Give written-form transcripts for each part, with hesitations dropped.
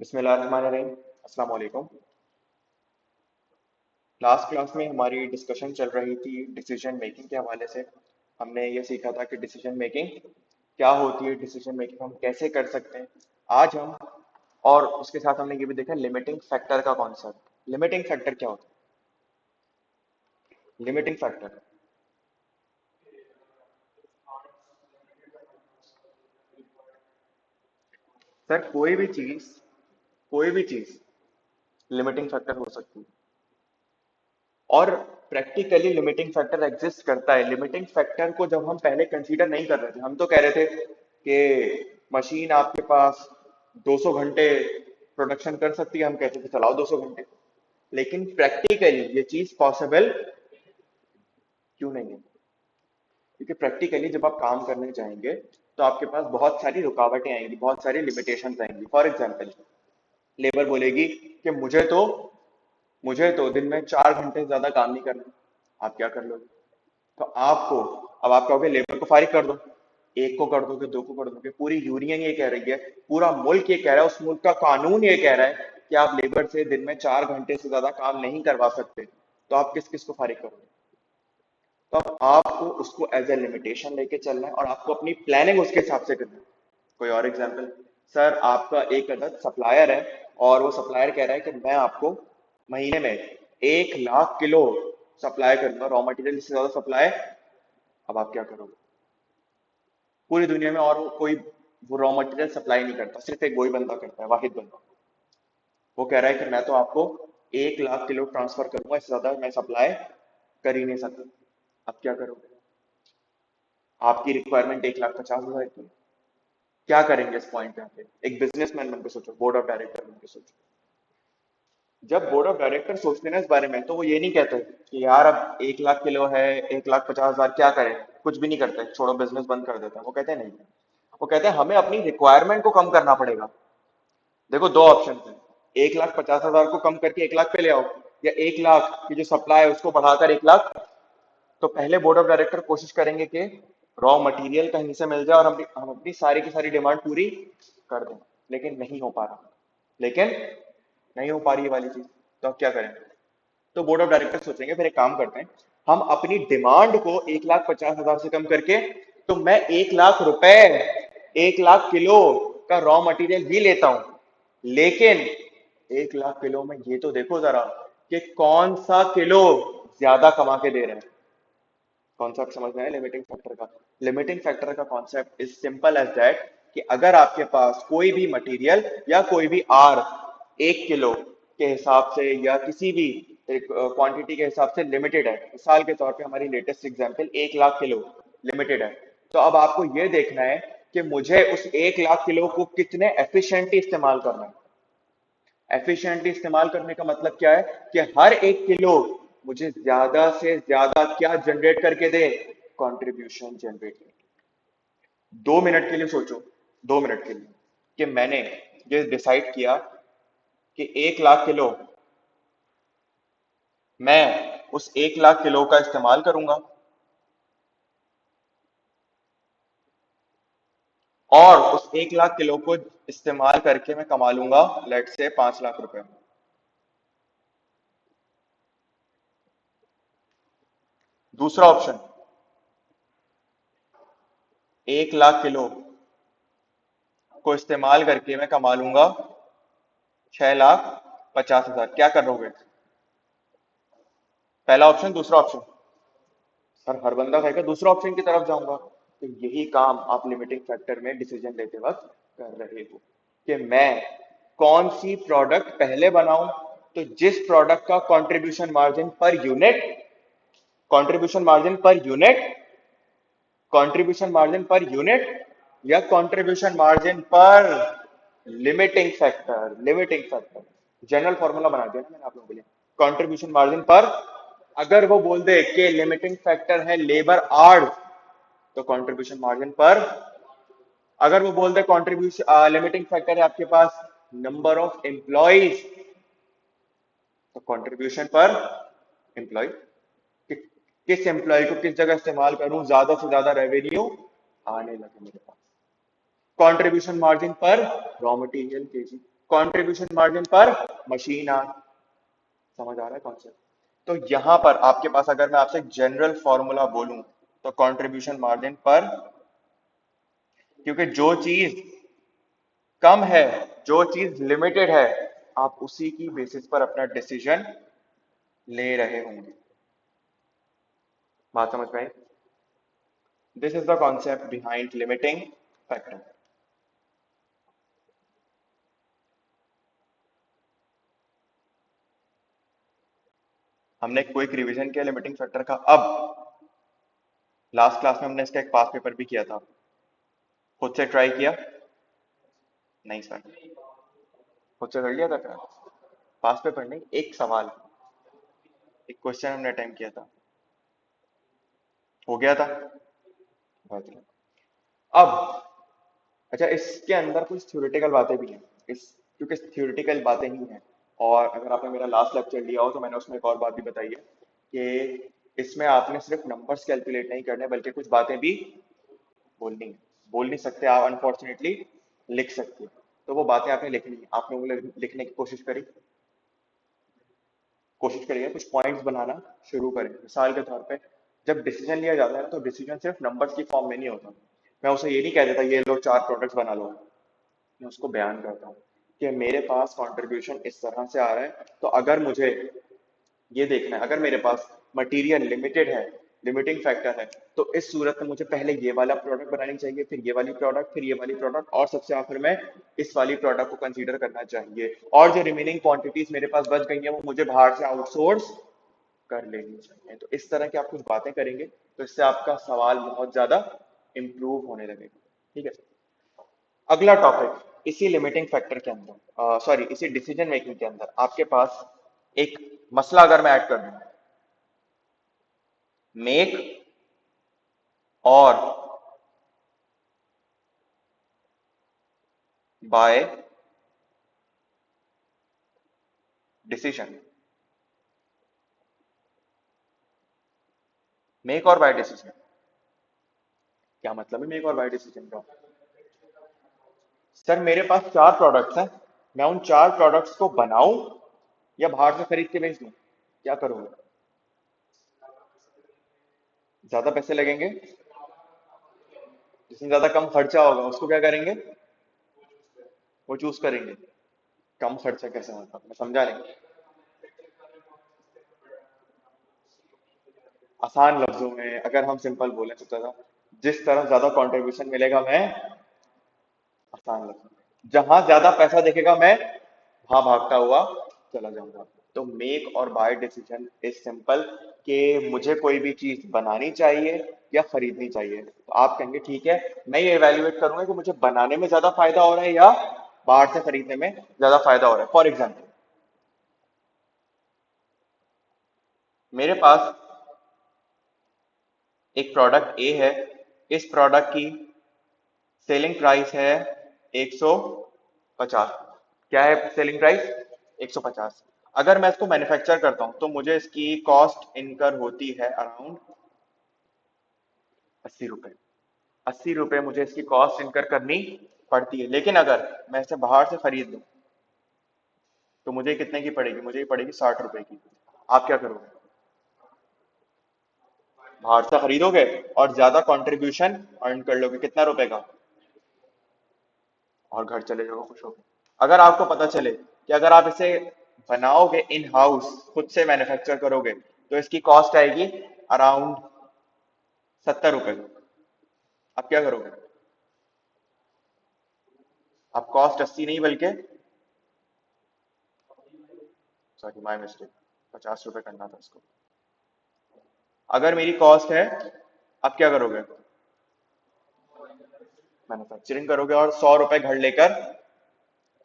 बिस्मिल्लाहिर्रहमानिर्रहीम। अस्सलाम वालेकुम। लास्ट क्लास में हमारी डिस्कशन चल रही थी डिसीजन मेकिंग के हवाले से। हमने ये सीखा था कि डिसीजन मेकिंग क्या होती है, डिसीजन मेकिंग हम कैसे कर सकते हैं। आज हम और उसके साथ हमने ये भी देखा लिमिटिंग फैक्टर का कॉन्सेप्ट। लिमिटिंग फैक्टर क्या होता है? लिमिटिंग फैक्टर सर कोई भी चीज लिमिटिंग फैक्टर हो सकती है और प्रैक्टिकली लिमिटिंग फैक्टर एग्जिस्ट करता है। लिमिटिंग फैक्टर को जब हम पहले कंसीडर नहीं कर रहे थे, हम तो कह रहे थे कि मशीन आपके पास 200 घंटे प्रोडक्शन कर सकती है, हम कहते थे चलाओ 200 घंटे। लेकिन प्रैक्टिकली ये चीज पॉसिबल क्यों नहीं है? क्योंकि प्रैक्टिकली जब आप काम करने जाएंगे तो आपके पास बहुत सारी रुकावटें आएंगी, बहुत सारी लिमिटेशंस आएंगी। फॉर एग्जांपल, लेबर बोलेगी कि मुझे तो दिन में 4 घंटे से ज्यादा काम नहीं करना। आप क्या कर लोगे? तो आपको अब आप कहोगे लेबर को फारिग कर दो। एक को कर दोगे, दो को कर दोगे, पूरी यूनियन ये कह रही है, पूरा मुल्क ये कह रहा है, उस मुल्क का कानून ये कह रहा है कि आप लेबर से दिन में 4 घंटे से ज्यादा काम नहीं करवा सकते। तो आप किस किस को फारिग करोगे? तो अब आपको उसको एज ए लिमिटेशन लेके चलना है और आपको अपनी प्लानिंग उसके हिसाब से करनी है। कोई और एग्जाम्पल? सर आपका एक अदद सप्लायर है और वो सप्लायर कह रहा है कि मैं आपको महीने में 1 लाख किलो सप्लाई करूंगा, रॉ मटेरियल से ज्यादा सप्लाई। अब आप क्या करोगे? पूरी दुनिया में और कोई वो रॉ मटेरियल सप्लाई नहीं करता, सिर्फ एक वही बंदा करता है, वाहिद बंदा। वो कह रहा है कि मैं तो आपको 1 लाख किलो ट्रांसफर करूंगा, इससे ज्यादा मैं सप्लाई कर ही नहीं सकता। अब क्या करोगे? आपकी रिक्वायरमेंट 1,50,000 की है। क्या करेंगे इस पॉइंट पे आके? एक बिजनेसमैन बन के सोचो, बोर्ड ऑफ डायरेक्टर बन के सोचो। जब बोर्ड ऑफ डायरेक्टर सोचते हैं ना इस बारे में, तो वो ये नहीं कहते कि यार अब 1 लाख किलो है, 1,50,000 क्या करें, कुछ भी नहीं करते, छोड़ो बिजनेस बंद कर देते हैं। वो कहते हैं नहीं, वो कहते हैं हमें अपनी रिक्वायरमेंट को कम करना पड़ेगा। देखो दो ऑप्शन है, 1,50,000 को कम करके 1 लाख पे ले आओ, या 1 लाख की जो सप्लाई है उसको बढ़ाकर 1 लाख। तो पहले बोर्ड ऑफ डायरेक्टर कोशिश करेंगे कि रॉ मटेरियल कहीं से मिल जाए और हम अपनी सारी की सारी डिमांड पूरी कर दें। लेकिन नहीं हो पा रहा, लेकिन नहीं हो पा रही है वाली चीज। तो अब क्या करें? तो बोर्ड ऑफ डायरेक्टर सोचेंगे फिर एक काम करते हैं, हम अपनी डिमांड को 1,50,000 से कम करके, तो मैं 1 लाख रुपए 1 लाख किलो का रॉ मटेरियल भी लेता हूं। लेकिन 1 लाख किलो में ये तो देखो जरा कि कौन सा किलो ज्यादा कमा के दे रहे हैं। कॉन्सेप्ट समझ में है लिमिटिंग फैक्टर का? लिमिटिंग फैक्टर का concept is simple as that कि अगर आपके पास कोई भी मटेरियल या कोई भी आर 1 किलो के हिसाब से या किसी भी क्वांटिटी के हिसाब से लिमिटेड है, मिसाल के तौर पे हमारी latest example 1 lakh kilo limited है, तो अब आपको यह देखना है कि मुझे उस 1 लाख किलो को कितने एफिशिएंटली इस्तेमाल करना है। एफिशिएंटली इस्तेमाल करने का मतलब क्या है कि हर 1 किलो मुझे ज्यादा से ज्यादा क्या जनरेट करके दे? कंट्रीब्यूशन जनरेट करके। 2 मिनट के लिए सोचो, 2 मिनट के लिए, कि मैंने ये डिसाइड किया कि 1 लाख किलो मैं उस 1 लाख किलो का इस्तेमाल करूंगा और उस 1 लाख किलो को इस्तेमाल करके मैं कमा लूंगा लेट से 5 लाख रुपए। दूसरा ऑप्शन, 1 लाख किलो को इस्तेमाल करके मैं कमा लूंगा 6,50,000। क्या करोगे? पहला ऑप्शन, दूसरा ऑप्शन? सर हर बंदा कहेगा दूसरा ऑप्शन की तरफ जाऊंगा। तो यही काम आप लिमिटिंग फैक्टर में डिसीजन लेते वक्त कर रहे हो कि मैं कौन सी प्रोडक्ट पहले बनाऊं। तो जिस प्रोडक्ट का contribution margin per unit contribution margin per unit या कंट्रीब्यूशन मार्जिन पर लिमिटिंग फैक्टर जनरल फॉर्मूला बना दिया ना मैंने आप लोगों के लिए। कंट्रीब्यूशन मार्जिन पर, अगर वो बोल दे कि लिमिटिंग फैक्टर है लेबर आर्स, तो कंट्रीब्यूशन मार्जिन पर। अगर वो बोल दे कंट्रीब्यूशन लिमिटिंग फैक्टर है आपके पास नंबर ऑफ एम्प्लॉइज, तो कंट्रीब्यूशन पर एम्प्लॉय, कि, किस एम्प्लॉय को किस जगह इस्तेमाल करूं ज्यादा से ज्यादा रेवेन्यू आने लगे मेरे पास। कंट्रीब्यूशन मार्जिन पर raw material KG. Contribution margin पर मशीन आवर। समझ आ रहा है कॉन्सेप्ट? तो यहां पर आपके पास अगर मैं आपसे जनरल फॉर्मूला बोलूं तो कंट्रीब्यूशन मार्जिन पर, क्योंकि जो चीज कम है, जो चीज लिमिटेड है, आप उसी की बेसिस पर अपना डिसीजन ले रहे होंगे। बात समझ में आई? This is the concept behind limiting factor. हमने क्विक रिवीजन किया लिमिटिंग फैक्टर का। अब लास्ट क्लास में हमने इसका एक पास पेपर भी किया था, खुद से ट्राई किया? नहीं सर, खुद से कर लिया था क्या? पास पेपर नहीं, एक सवाल, एक क्वेश्चन हमने अटेम्प्ट किया था, हो गया था। बहुत बढ़िया। अब अच्छा, इसके अंदर कुछ थ्योरेटिकल बातें भी हैं, इस क्योंकि थ्योरेटिकल बातें ही हैं। और अगर आपने मेरा लास्ट लेक्चर लिया हो तो मैंने उसमें एक और बात भी बताई है कि इसमें आपने सिर्फ नंबर्स कैलकुलेट नहीं करने बल्कि कुछ बातें भी बोलनी है। बोल नहीं सकते आप अनफॉर्चुनेटली, लिख सकते हो। तो वो बातें आपने लिखनी है। आप लोगों ने लिखने की कोशिश करिए, कुछ पॉइंट्स बनाना शुरू करें। मिसाल के तौर पे जब डिसीजन लिया जाता है ना, तो डिसीजन सिर्फ नंबर्स की फॉर्म में नहीं होता। मैं उसे ये नहीं कह देता ये लो 4 प्रोडक्ट्स बना लो, मैं उसको बयान करता हूँ कि मेरे पास कंट्रीब्यूशन इस तरह से आ रहा है। तो अगर मुझे ये देखना है, अगर मेरे पास मटेरियल लिमिटेड है, लिमिटिंग फैक्टर है, तो इस सूरत में मुझे पहले ये वाला प्रोडक्ट बनानी चाहिए, फिर ये वाली प्रोडक्ट, फिर ये वाली प्रोडक्ट, और सबसे आखिर में इस वाली प्रोडक्ट को कंसीडर करना चाहिए। और जो रिमेनिंग क्वांटिटीज मेरे पास बच गई हैं वो मुझे बाहर से आउटसोर्स कर लेनी चाहिए। तो इस तरह की आप कुछ बातें करेंगे तो इससे आपका सवाल बहुत ज्यादा इंप्रूव होने लगेगा। ठीक है, अगला टॉपिक इसी लिमिटिंग फैक्टर के अंदर, सॉरी इसी डिसीजन मेकिंग के अंदर आपके पास एक मसला अगर मैं ऐड कर दूं, make or buy decision. Make or buy decision, क्या मतलब है मेक और बाय डिसीजन का? सर मेरे पास 4 प्रोडक्ट्स हैं, मैं उन 4 प्रोडक्ट्स को बनाऊं या बाहर से खरीद के बेच दूं, क्या करोगे? ज्यादा पैसे लगेंगे, जिसमें ज्यादा कम खर्चा होगा उसको क्या करेंगे? वो चूज करेंगे। कम खर्चा कैसे, मतलब मैं समझा नहीं। आसान लफ्जों में अगर हम सिंपल बोले तो ज्यादा, जिस तरह ज्यादा कंट्रीब्यूशन मिलेगा मैं, आसान लफ्जों में जहां ज्यादा पैसा दिखेगा मैं वहां भागता हुआ चला जाऊंगा। तो make or buy decision is simple, कि मुझे कोई भी चीज बनानी चाहिए या खरीदनी चाहिए। तो आप कहेंगे ठीक है, मैं ये इवेल्युएट करूंगा कि मुझे बनाने में ज्यादा फायदा हो रहा है या बाहर से खरीदने में ज्यादा फायदा हो रहा है। फॉर एग्जाम्पल, मेरे पास एक प्रोडक्ट ए है, इस प्रोडक्ट की सेलिंग प्राइस है 150। क्या है सेलिंग प्राइस? 150। अगर मैं इसको मैन्युफैक्चर करता हूं तो मुझे इसकी कॉस्ट इनकर होती है अराउंड 80 रुपए। 80 रुपए मुझे इसकी कॉस्ट इनकर करनी पड़ती है। लेकिन अगर मैं इसे बाहर से खरीद लूं तो मुझे कितने की पड़ेगी? मुझे ये पड़ेगी 60 रुपए की। आप क्या करोगे? बाहर से खरीदोगे और ज्यादा कंट्रीब्यूशन अर्न कर लोगे, कितना रुपए का, और घर चले जाओगे खुश होकर। अगर आपको पता चले कि अगर आप इसे बनाओगे इन हाउस, खुद से मैन्युफैक्चर करोगे, तो इसकी कॉस्ट आएगी अराउंड 70 रुपए। आप क्या करोगे? आप कॉस्ट 80 नहीं बल्कि, सॉरी माय मिस्टेक, 50 रुपए करना था इसको। अगर मेरी कॉस्ट है, आप क्या करोगे? मैन्युफैक्चरिंग करोगे और 100 रुपए घर लेकर,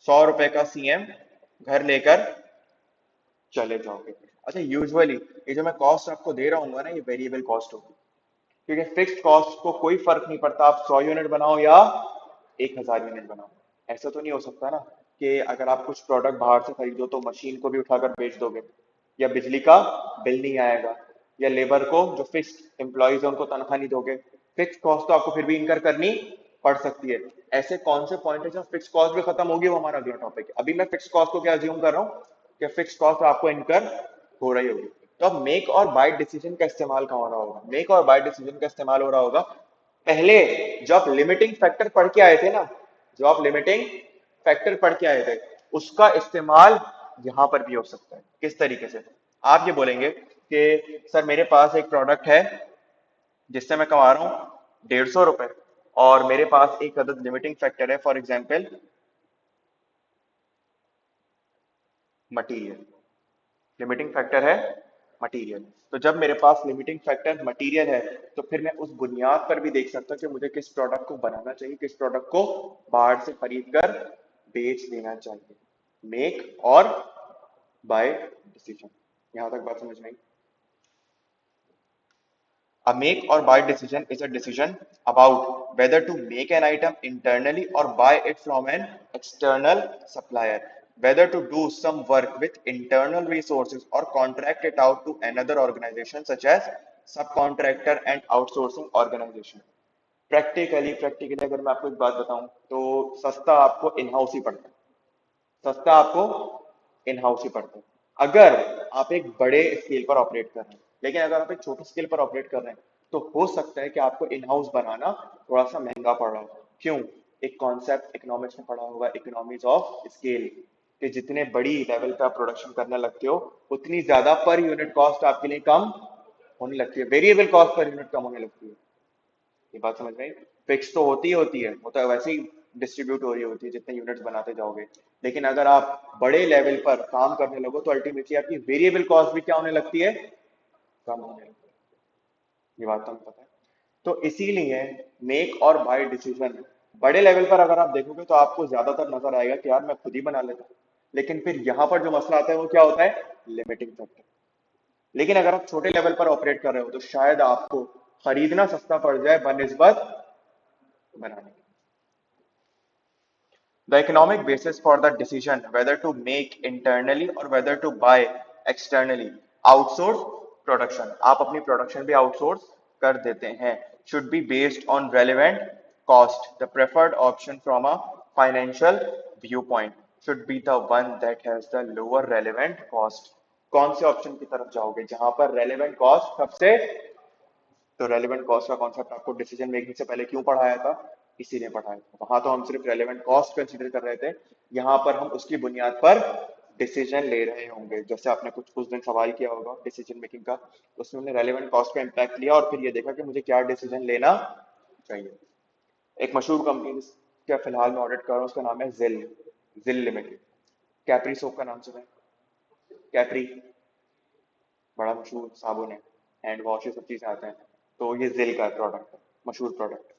100 रुपए का सीएम घर लेकर चले जाओगे। अच्छा, यूजुअली ये जो मैं कॉस्ट आपको दे रहा हूँ ना, ये वेरिएबल कॉस्ट होगी, क्योंकि फिक्स्ड कॉस्ट को कोई फर्क नहीं पड़ता आप 100 यूनिट बनाओ या 1000 यूनिट बनाओ। ऐसा तो नहीं हो सकता ना कि अगर आप कुछ प्रोडक्ट बाहर से खरीदो तो मशीन को भी उठाकर बेच दोगे, या बिजली का बिल नहीं आएगा, या लेबर को जो फिक्स्ड एम्प्लॉयज है उनको तनख्वाह नहीं दोगे। फिक्स कॉस्ट तो आपको फिर भी इनकर करनी पड़ सकती है। ऐसे कौन से पॉइंट है जहाँ फिक्स कॉस्ट भी खत्म होगी, वो हमारा अगला टॉपिक है। अभी मैं फिक्स कॉस्ट को क्या अज्यूम कर रहा हूँ कि फिक्स कॉस्ट आपको इनकर हो रही होगी। तो अब मेक और बाय डिसीजन का इस्तेमाल कहाँ हो रहा होगा? मेक और बाय डिसीजन का इस्तेमाल हो रहा होगा पहले जो आप लिमिटिंग फैक्टर पढ़ के आए थे ना, जो आप लिमिटिंग फैक्टर पढ़ के आए थे, उसका इस्तेमाल यहां पर भी हो सकता है। किस तरीके से? आप ये बोलेंगे कि सर मेरे पास एक प्रोडक्ट है जिससे मैं कमा रहा हूँ 150 रुपए, और मेरे पास एक अदद लिमिटिंग फैक्टर है, for example material. Limiting factor है मटेरियल। तो जब मेरे पास लिमिटिंग फैक्टर मटेरियल है, तो फिर मैं उस बुनियाद पर भी देख सकता हूँ कि मुझे किस प्रोडक्ट को बनाना चाहिए, किस प्रोडक्ट को बाहर से खरीद कर बेच देना चाहिए। Make or buy decision. यहां तक बात समझ में आई? A make or buy decision is a decision about whether to make an item internally or buy it from an external supplier, whether to do some work with internal resources or contract it out to another organization such as subcontractor and outsourcing organization. Practically अगर मैं आपको एक बात बताऊं, तो सस्ता आपको in house ही पड़ता है। सस्ता आपको इन हाउस ही पड़ता है अगर आप एक बड़े स्केल पर ऑपरेट कर रहे हैं। लेकिन अगर आप एक छोटे स्केल पर ऑपरेट कर रहे हैं, तो हो सकता है कि आपको इन हाउस बनाना थोड़ा सा महंगा पड़ रहा हो। क्यों? एक कॉन्सेप्ट इकोनॉमिक्स में पढ़ा होगा, इकोनॉमीज ऑफ स्केल, कि जितने बड़ी लेवल पे आप प्रोडक्शन करने लगते हो, उतनी ज्यादा पर यूनिट कॉस्ट आपके लिए कम होने लगती है, वेरिएबल कॉस्ट पर यूनिट कम होने लगती है। ये बात समझ में आई? फिक्स तो होती है, वो तो वैसे ही डिस्ट्रीब्यूट हो रही होती है जितने यूनिट्स बनाते जाओगे। लेकिन अगर आप बड़े लेवल पर काम करने लगो, तो अल्टीमेटली आपकी वेरिएबल कॉस्ट भी क्या होने लगती है? कम होने लगती है। ये बात तो हमें पता है। तो इसीलिए मेक और बाय डिसीजन बड़े लेवल पर अगर आप देखोगे, तो आपको ज्यादातर नजर आएगा कि यार मैं खुद ही बना लेता हूँ। लेकिन फिर यहाँ पर जो मसला आता है वो क्या होता है? Limiting factor. लेकिन अगर आप छोटे लेवल पर ऑपरेट कर रहे हो, तो शायद आपको खरीदना सस्ता पड़ जाए बनिस्बत बनाने के। The economic basis for the decision whether to make internally or whether to buy externally, outsource production, आप अपनी production भी outsource कर देते हैं, should be based on relevant cost. The preferred option from a financial viewpoint should be the one that has the lower relevant cost. कौन से option की तरफ जाओगे जहां पर रेलेवेंट कॉस्ट सबसे? तो रेलेवेंट कॉस्ट का कॉन्सेप्ट आपको डिसीजन मेकिंग से पहले क्यों पढ़ाया था? इसीलिए पढ़ाया था। वहां तो हम सिर्फ रेलेवेंट कॉस्ट कंसीडर कर रहे थे, यहाँ पर हम उसकी बुनियाद पर डिसीजन ले रहे होंगे। जैसे आपने कुछ कुछ दिन सवाल किया होगा डिसीजन मेकिंग का, उसमें हमने रेलेवेंट कॉस्ट का इम्पैक्ट लिया और फिर ये देखा कि मुझे क्या डिसीजन लेना चाहिए। एक मशहूर कंपनी जिसका फिलहाल मैं ऑडिट कर रहा हूँ, उसका नाम है जिल, जिल लिमिटेड। कैपरी सोप का नाम सुना है? कैपरी बड़ा मशहूर साबुन है, हैंड वॉश, ये सब चीजें आते हैं। तो ये जिल का प्रोडक्ट है, मशहूर प्रोडक्ट।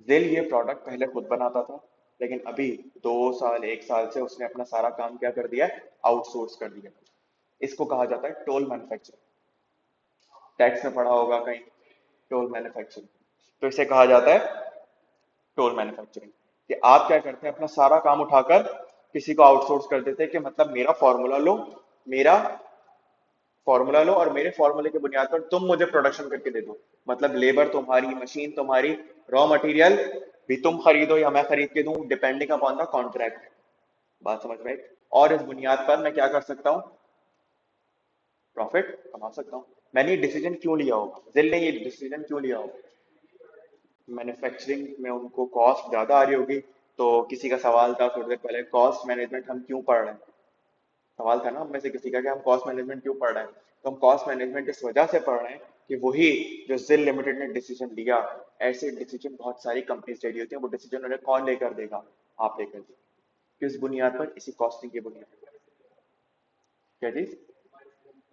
जिल ये प्रोडक्ट पहले खुद बनाता था, लेकिन अभी 2 साल 1 साल से उसने अपना सारा काम क्या कर दिया? आउटसोर्स कर दिया। इसको कहा जाता है टोल मैन्युफैक्चरिंग। टैक्स में पढ़ा होगा कहीं, टोल मैन्युफैक्चरिंग। तो इसे कहा जाता है टोल मैन्युफैक्चरिंग। कि आप क्या करते हैं, अपना सारा काम उठाकर किसी को आउटसोर्स कर देते हैं, कि मतलब मेरा फॉर्मूला लो, मेरा फॉर्मूला लो और मेरे फॉर्मूले की बुनियाद पर तुम मुझे प्रोडक्शन करके दे दो। मतलब लेबर तुम्हारी, मशीन तुम्हारी, रॉ मटेरियल भी तुम खरीदो या मैं खरीद के दूं, डिपेंडिंग अपॉन द कॉन्ट्रैक्ट। बात समझ में आई? और इस बुनियाद पर मैं क्या कर सकता हूँ? प्रॉफिट कमा सकता हूँ। मैंने ये डिसीजन क्यों लिया होगा, जिल ने ये डिसीजन क्यों लिया होगा? मैन्युफैक्चरिंग में उनको कॉस्ट ज्यादा आ रही होगी। तो किसी का सवाल था थोड़ी देर पहले, कॉस्ट मैनेजमेंट हम क्यों पढ़ रहे हैं? सवाल था ना हम में से किसी का कि हम कॉस्ट मैनेजमेंट क्यों पढ़ रहे हैं? तो हम कॉस्ट मैनेजमेंट इस वजह से पढ़ रहे हैं कि वही जो जिल लिमिटेड ने डिसीजन लिया, ऐसे डिसीजन बहुत सारी कंपनीज ले रही होती हैं। वो डिसीजन उन्हें कौन लेकर देगा? आप लेकर देंगे। किस बुनियाद पर? इसी कॉस्टिंग की बुनियाद पर। क्या चीज?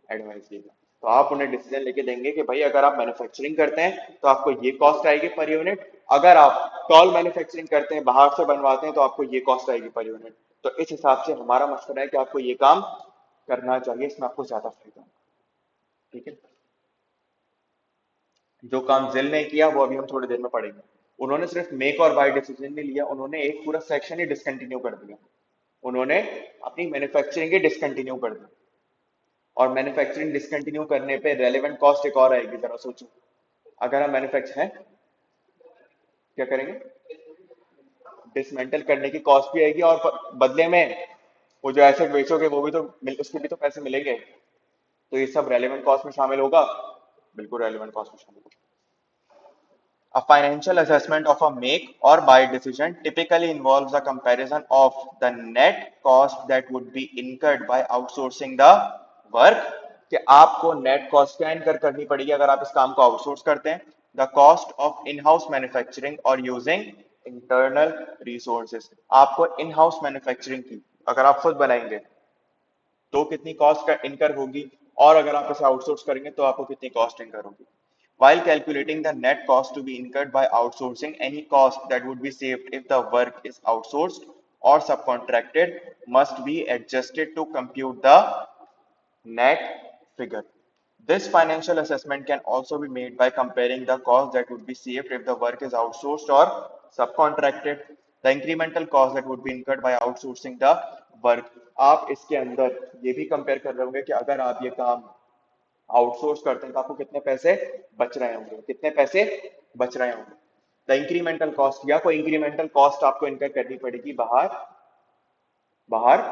एडवाइस देगा। तो आप उन्हें डिसीजन लेके देंगे कि भाई अगर आप मैन्युफैक्चरिंग करते हैं तो आपको ये कॉस्ट आएगी पर यूनिट, अगर आप टॉल मैन्युफैक्चरिंग करते हैं, बाहर से बनवाते हैं, तो आपको ये कॉस्ट आएगी पर यूनिट। तो इस हिसाब से हमारा मशवरा है कि आपको ये काम करना चाहिए, इसमें आपको ज्यादा फायदा होगा। ठीक है? जो काम जिल ने किया वो अभी हम थोड़ी देर में पढ़ेंगे। उन्होंने सिर्फ मेक और बाय डिसीजन नहीं लिया, उन्होंने एक पूरा सेक्शन ही डिसकंटिन्यू कर दिया। उन्होंने अपनी मैन्युफैक्चरिंग ही डिसकंटिन्यू कर दी। और मैन्युफैक्चरिंग डिसकंटिन्यू करने पे रेलेवेंट कॉस्ट एक और आएगी, जरा सोचो। अगर हम मैन्युफैक्चर है, क्या करेंगे? डिसमेंटल करने की कॉस्ट भी आएगी और बदले में वो जो एसेट बेचोगे वो भी तो उसके भी तो पैसे मिलेंगे। तो ये सब रेलेवेंट कॉस्ट में शामिल होगा, बिल्कुल रेलेवेंट कॉस्ट में शामिल होगा। A financial assessment of a make or buy decision typically involves a comparison of the net cost that would be incurred by outsourcing the work, कि आपको नेट कॉस्ट क्या इनकर करनी पड़ेगी अगर आप इस काम को आउटसोर्स करते हैं, the cost of in house manufacturing और यूजिंग इंटरनल रिसोर्सेज। आपको इन हाउस मैन्युफैक्चरिंग की अगर आप खुद बनाएंगे तो कितनी कॉस्ट इनकर होगी, और अगर आप इसे आउटसोर्स करेंगे तो आपको कितनी कॉस्ट इनकर होगी। While calculating the net cost to be incurred by outsourcing, any cost that would be saved if the work is outsourced or subcontracted must be adjusted to compute the net figure. This financial assessment can also be made by comparing the cost that would be saved if the work is outsourced or subcontracted. The incremental cost that would be incurred by outsourcing the work. आप इसके अंदर ये भी compare कर रहे होंगे कि अगर आप ये काम आउटसोर्स करते हैं तो आपको कितने पैसे बच रहे होंगे, कितने पैसे बच रहे होंगे। द इंक्रीमेंटल कॉस्ट, या कोई इंक्रीमेंटल कॉस्ट आपको इनकर करनी पड़ेगी बाहर बाहर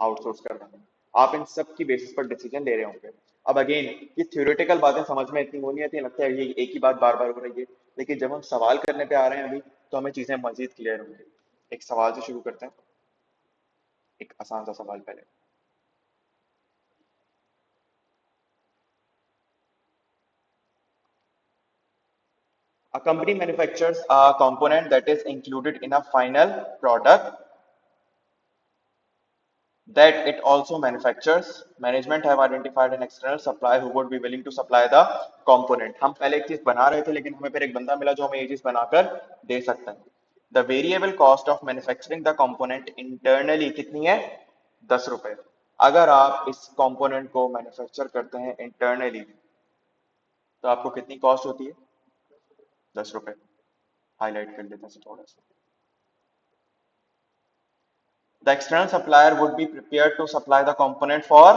आउटसोर्स करने में। आप इन सब की बेसिस पर डिसीजन ले रहे होंगे। अब अगेन ये थ्योरेटिकल बातें समझ में इतनी वो नहीं आती, लगता है ये एक ही बात बार बार हो रही है, लेकिन जब हम सवाल करने पे आ रहे हैं अभी तो हमें चीजें मजीद क्लियर होंगी। एक सवाल से शुरू करते हैं, एक आसान सा सवाल पहले। A company manufactures a component that is included in a final product that it also manufactures. Management have identified an external supplier who would be willing to supply the component. हम पहले एक चीज बना रहे थे लेकिन हमें फिर एक बंदा मिला जो हमें ये चीज बनाकर दे सकता है। The variable cost of manufacturing the component internally कितनी है? 10 रुपए। अगर आप इस component को मैन्युफैक्चर करते हैं इंटरनली तो आपको कितनी कॉस्ट होती है? 10 रुपए। हाईलाइट कर लेते हैं थोड़ा सा। The external supplier would be prepared to supply the component for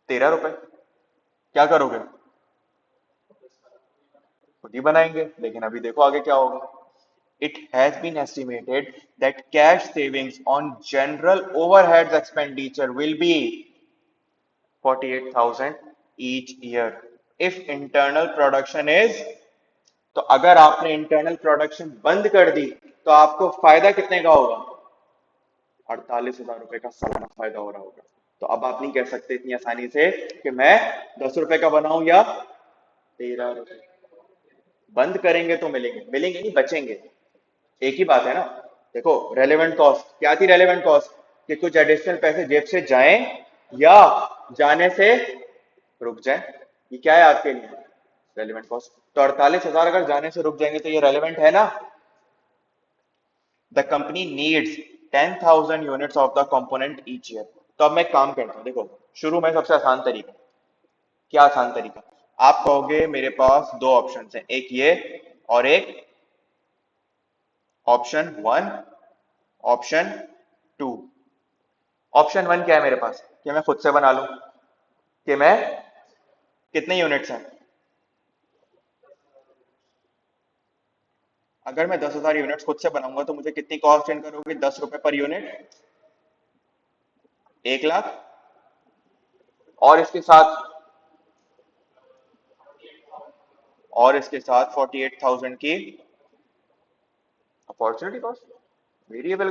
13 रुपए। क्या करोगे? खुद ही बनाएंगे, लेकिन अभी देखो आगे क्या होगा। It has been estimated that cash savings on general overheads expenditure will be 48,000 each year if internal production is, तो अगर आपने इंटरनल प्रोडक्शन बंद कर दी तो आपको फायदा कितने का होगा? 48,000 रुपए का सालाना फायदा हो रहा होगा। तो अब आप नहीं कह सकते इतनी आसानी से कि मैं 10 रुपए का बनाऊं या 13 रुपए। बंद करेंगे तो मिलेंगे, मिलेंगे नहीं बचेंगे, एक ही बात है ना। देखो रेलेवेंट कॉस्ट क्या थी? रेलेवेंट कॉस्ट कि कुछ एडिशनल पैसे जेब से जाएं या जाने से रुक जाए, ये क्या है आपके लिए? Relevant cost. तो 48,000 अगर जाने से रुक जाएंगे तो ये रेलेवेंट है ना। The company needs 10,000 units of the component each year. तो अब मैं एक काम करता हूँ, देखो शुरू में सबसे आसान तरीका क्या? आसान तरीका, आप कहोगे मेरे पास दो ऑप्शन हैं, एक ये और एक option one, option two. Option one क्या है मेरे पास? कि मैं खुद से बना लूं, कि मैं कितने यूनिट्स हैं? अगर मैं 10,000 यूनिट्स खुद से बनाऊंगा तो मुझे कितनी कॉस्ट इनकर होगी? 10 रुपए पर यूनिट, 1 लाख। और इसके साथ 48,000 की opportunity cost, variable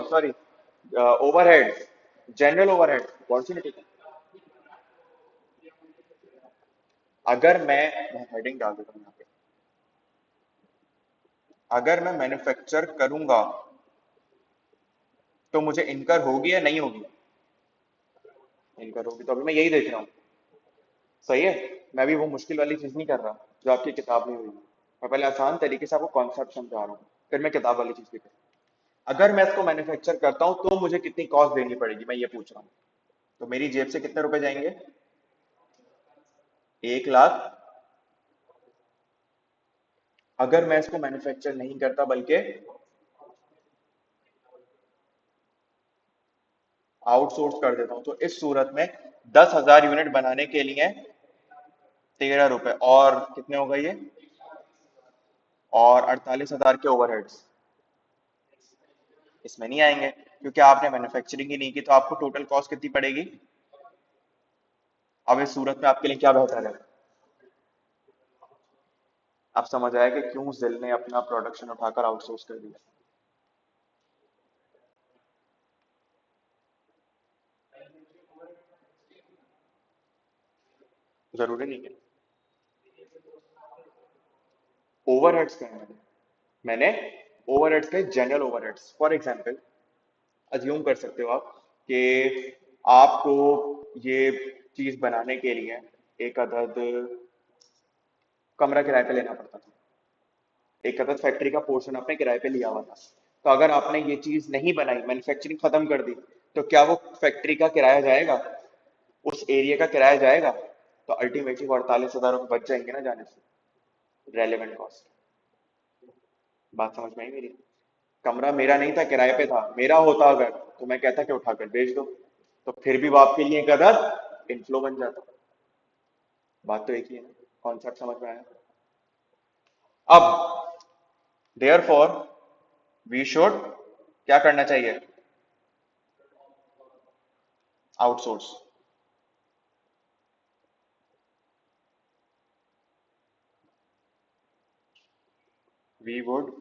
sorry overhead, general overhead, opportunity. अगर मैं हेडिंग डाल देता हूँ यहाँ पे, अगर मैं मैन्युफैक्चर करूंगा तो मुझे इनकर होगी या नहीं होगी? इनकर होगी। तो अभी मैं यही देख रहा हूँ, सही है। मैं भी वो मुश्किल वाली चीज नहीं कर रहा जो आपकी किताब में हुई। मैं पहले आसान तरीके से आपको कॉन्सेप्ट समझा रहा हूँ, फिर मैं किताब वाली चीज भी करूँ। अगर मैं इसको मैन्युफैक्चर करता हूँ तो मुझे कितनी कॉस्ट देनी पड़ेगी, मैं ये पूछ रहा हूँ। तो मेरी जेब से कितने रुपए जाएंगे? 1 लाख। अगर मैं इसको मैन्युफैक्चर नहीं करता बल्कि आउटसोर्स कर देता हूं, तो इस सूरत में 10,000 यूनिट बनाने के लिए 13 रुपए, और कितने हो गए ये? और 48,000 के ओवरहेड्स इसमें नहीं आएंगे, क्योंकि आपने मैन्युफैक्चरिंग ही नहीं की, तो आपको टोटल कॉस्ट कितनी पड़ेगी? अब इस सूरत में आपके लिए क्या बेहतर है? आप समझ आया कि क्यों जिल ने अपना प्रोडक्शन उठाकर आउटसोर्स कर दिया? जरूरी नहीं है। ओवरहेड्स का है मैंने ओवरहेड्स के general overheads, for example assume कर सकते हो आप कि आपको ये चीज बनाने के लिए एक अदद कमरा किराए पे लेना पड़ता था, एक अदद फैक्ट्री का पोर्शन आपने किराए पे लिया हुआ था। तो अगर आपने ये चीज नहीं बनाई, मैन्युफैक्चरिंग खत्म कर दी, तो क्या वो फैक्ट्री का किराया जाएगा? उस एरिया का किराया जाएगा? तो अल्टीमेटली वो 48,000 बच जाएंगे ना जाने से, रेलेवेंट कॉस्ट। बात समझ में आई मेरी? कमरा मेरा नहीं था, किराए पे था। मेरा होता अगर, तो मैं कहता कि उठाकर बेच दो, तो फिर भी वो आपके लिए एक अदद इनफ्लो बन जाता। बात तो एक ही है ना, कॉन्सेप्ट समझ में आया? अब देयर फॉर वी शुड क्या करना चाहिए? आउटसोर्स। We would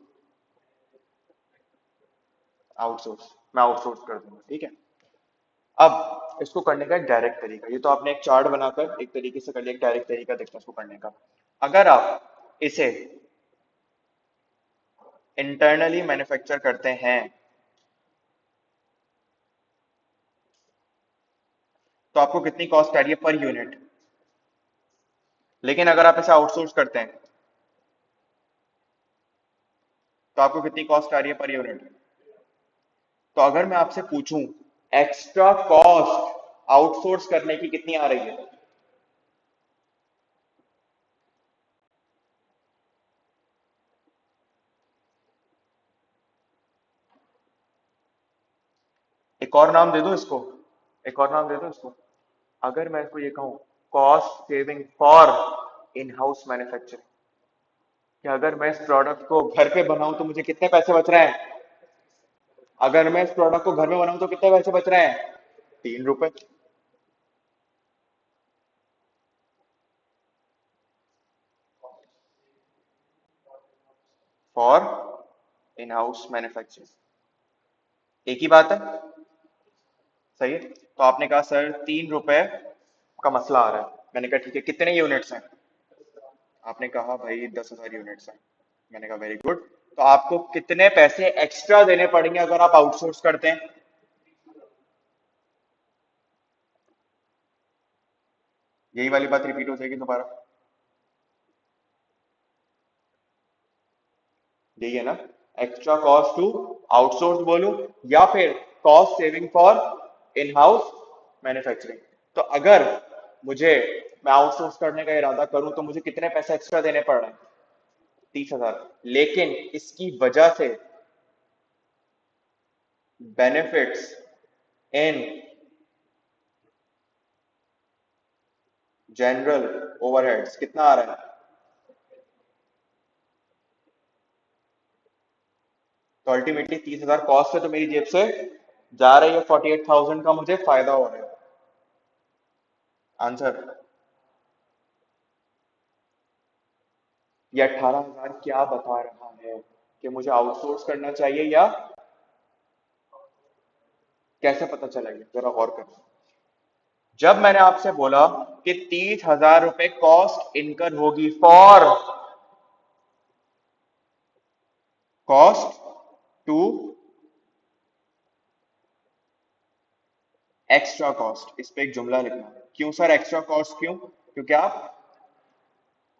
outsource. मैं आउटसोर्स कर दूंगा, ठीक है। अब इसको करने का एक डायरेक्ट तरीका, ये तो आपने एक चार्ट बनाकर एक तरीके से कर लिया, एक डायरेक्ट तरीका देखना इसको करने का। अगर आप इसे इंटरनली मैन्युफैक्चर करते हैं, तो आपको कितनी कॉस्ट आ रही है पर यूनिट? लेकिन अगर आप इसे आउटसोर्स करते हैं, तो आपको कितनी कॉस्ट आ रही है पर यूनिट? तो अगर मैं आपसे पूछूं एक्स्ट्रा कॉस्ट आउटसोर्स करने की कितनी आ रही है? एक और नाम दे दो इसको, एक और नाम दे दो इसको। अगर मैं इसको ये कहूं cost saving for in house manufacturing, कि अगर मैं इस प्रोडक्ट को घर पे बनाऊं तो मुझे कितने पैसे बच रहे हैं? अगर मैं इस प्रोडक्ट को घर में बनाऊं तो कितने पैसे बच रहे हैं? 3 रुपए। फॉर इन हाउस मैन्युफैक्चरिंग, एक ही बात है। सही है। तो आपने कहा सर 3 रुपए का मसला आ रहा है। मैंने कहा ठीक है, कितने यूनिट्स हैं? आपने कहा भाई 10,000 यूनिट्स हैं। मैंने कहा वेरी गुड। तो आपको कितने पैसे एक्स्ट्रा देने पड़ेंगे अगर आप आउटसोर्स करते हैं? यही वाली बात रिपीट हो जाएगी दोबारा। यही है ना? एक्स्ट्रा कॉस्ट टू आउटसोर्स बोलूं, या फिर cost saving for in house manufacturing? तो अगर मुझे मैं आउटसोर्स करने का इरादा करूं तो मुझे कितने पैसे एक्स्ट्रा देने पड़ रहे हैं? 30,000। लेकिन इसकी वजह से बेनिफिट्स इन जनरल ओवरहेड्स कितना आ रहा है? तो अल्टीमेटली 30,000 कॉस्ट है, तो मेरी जेब से जा रही है 48,000 का मुझे फायदा हो रहा है। आंसर? ये 18,000 क्या बता रहा है कि मुझे आउटसोर्स करना चाहिए, या कैसे पता चलेगा? जरा गौर करो। जब मैंने आपसे बोला कि 30,000 रुपए कॉस्ट इनकर होगी for cost to extra cost, इस पे एक जुमला लिखना। क्यों सर एक्स्ट्रा कॉस्ट क्यों? क्योंकि आप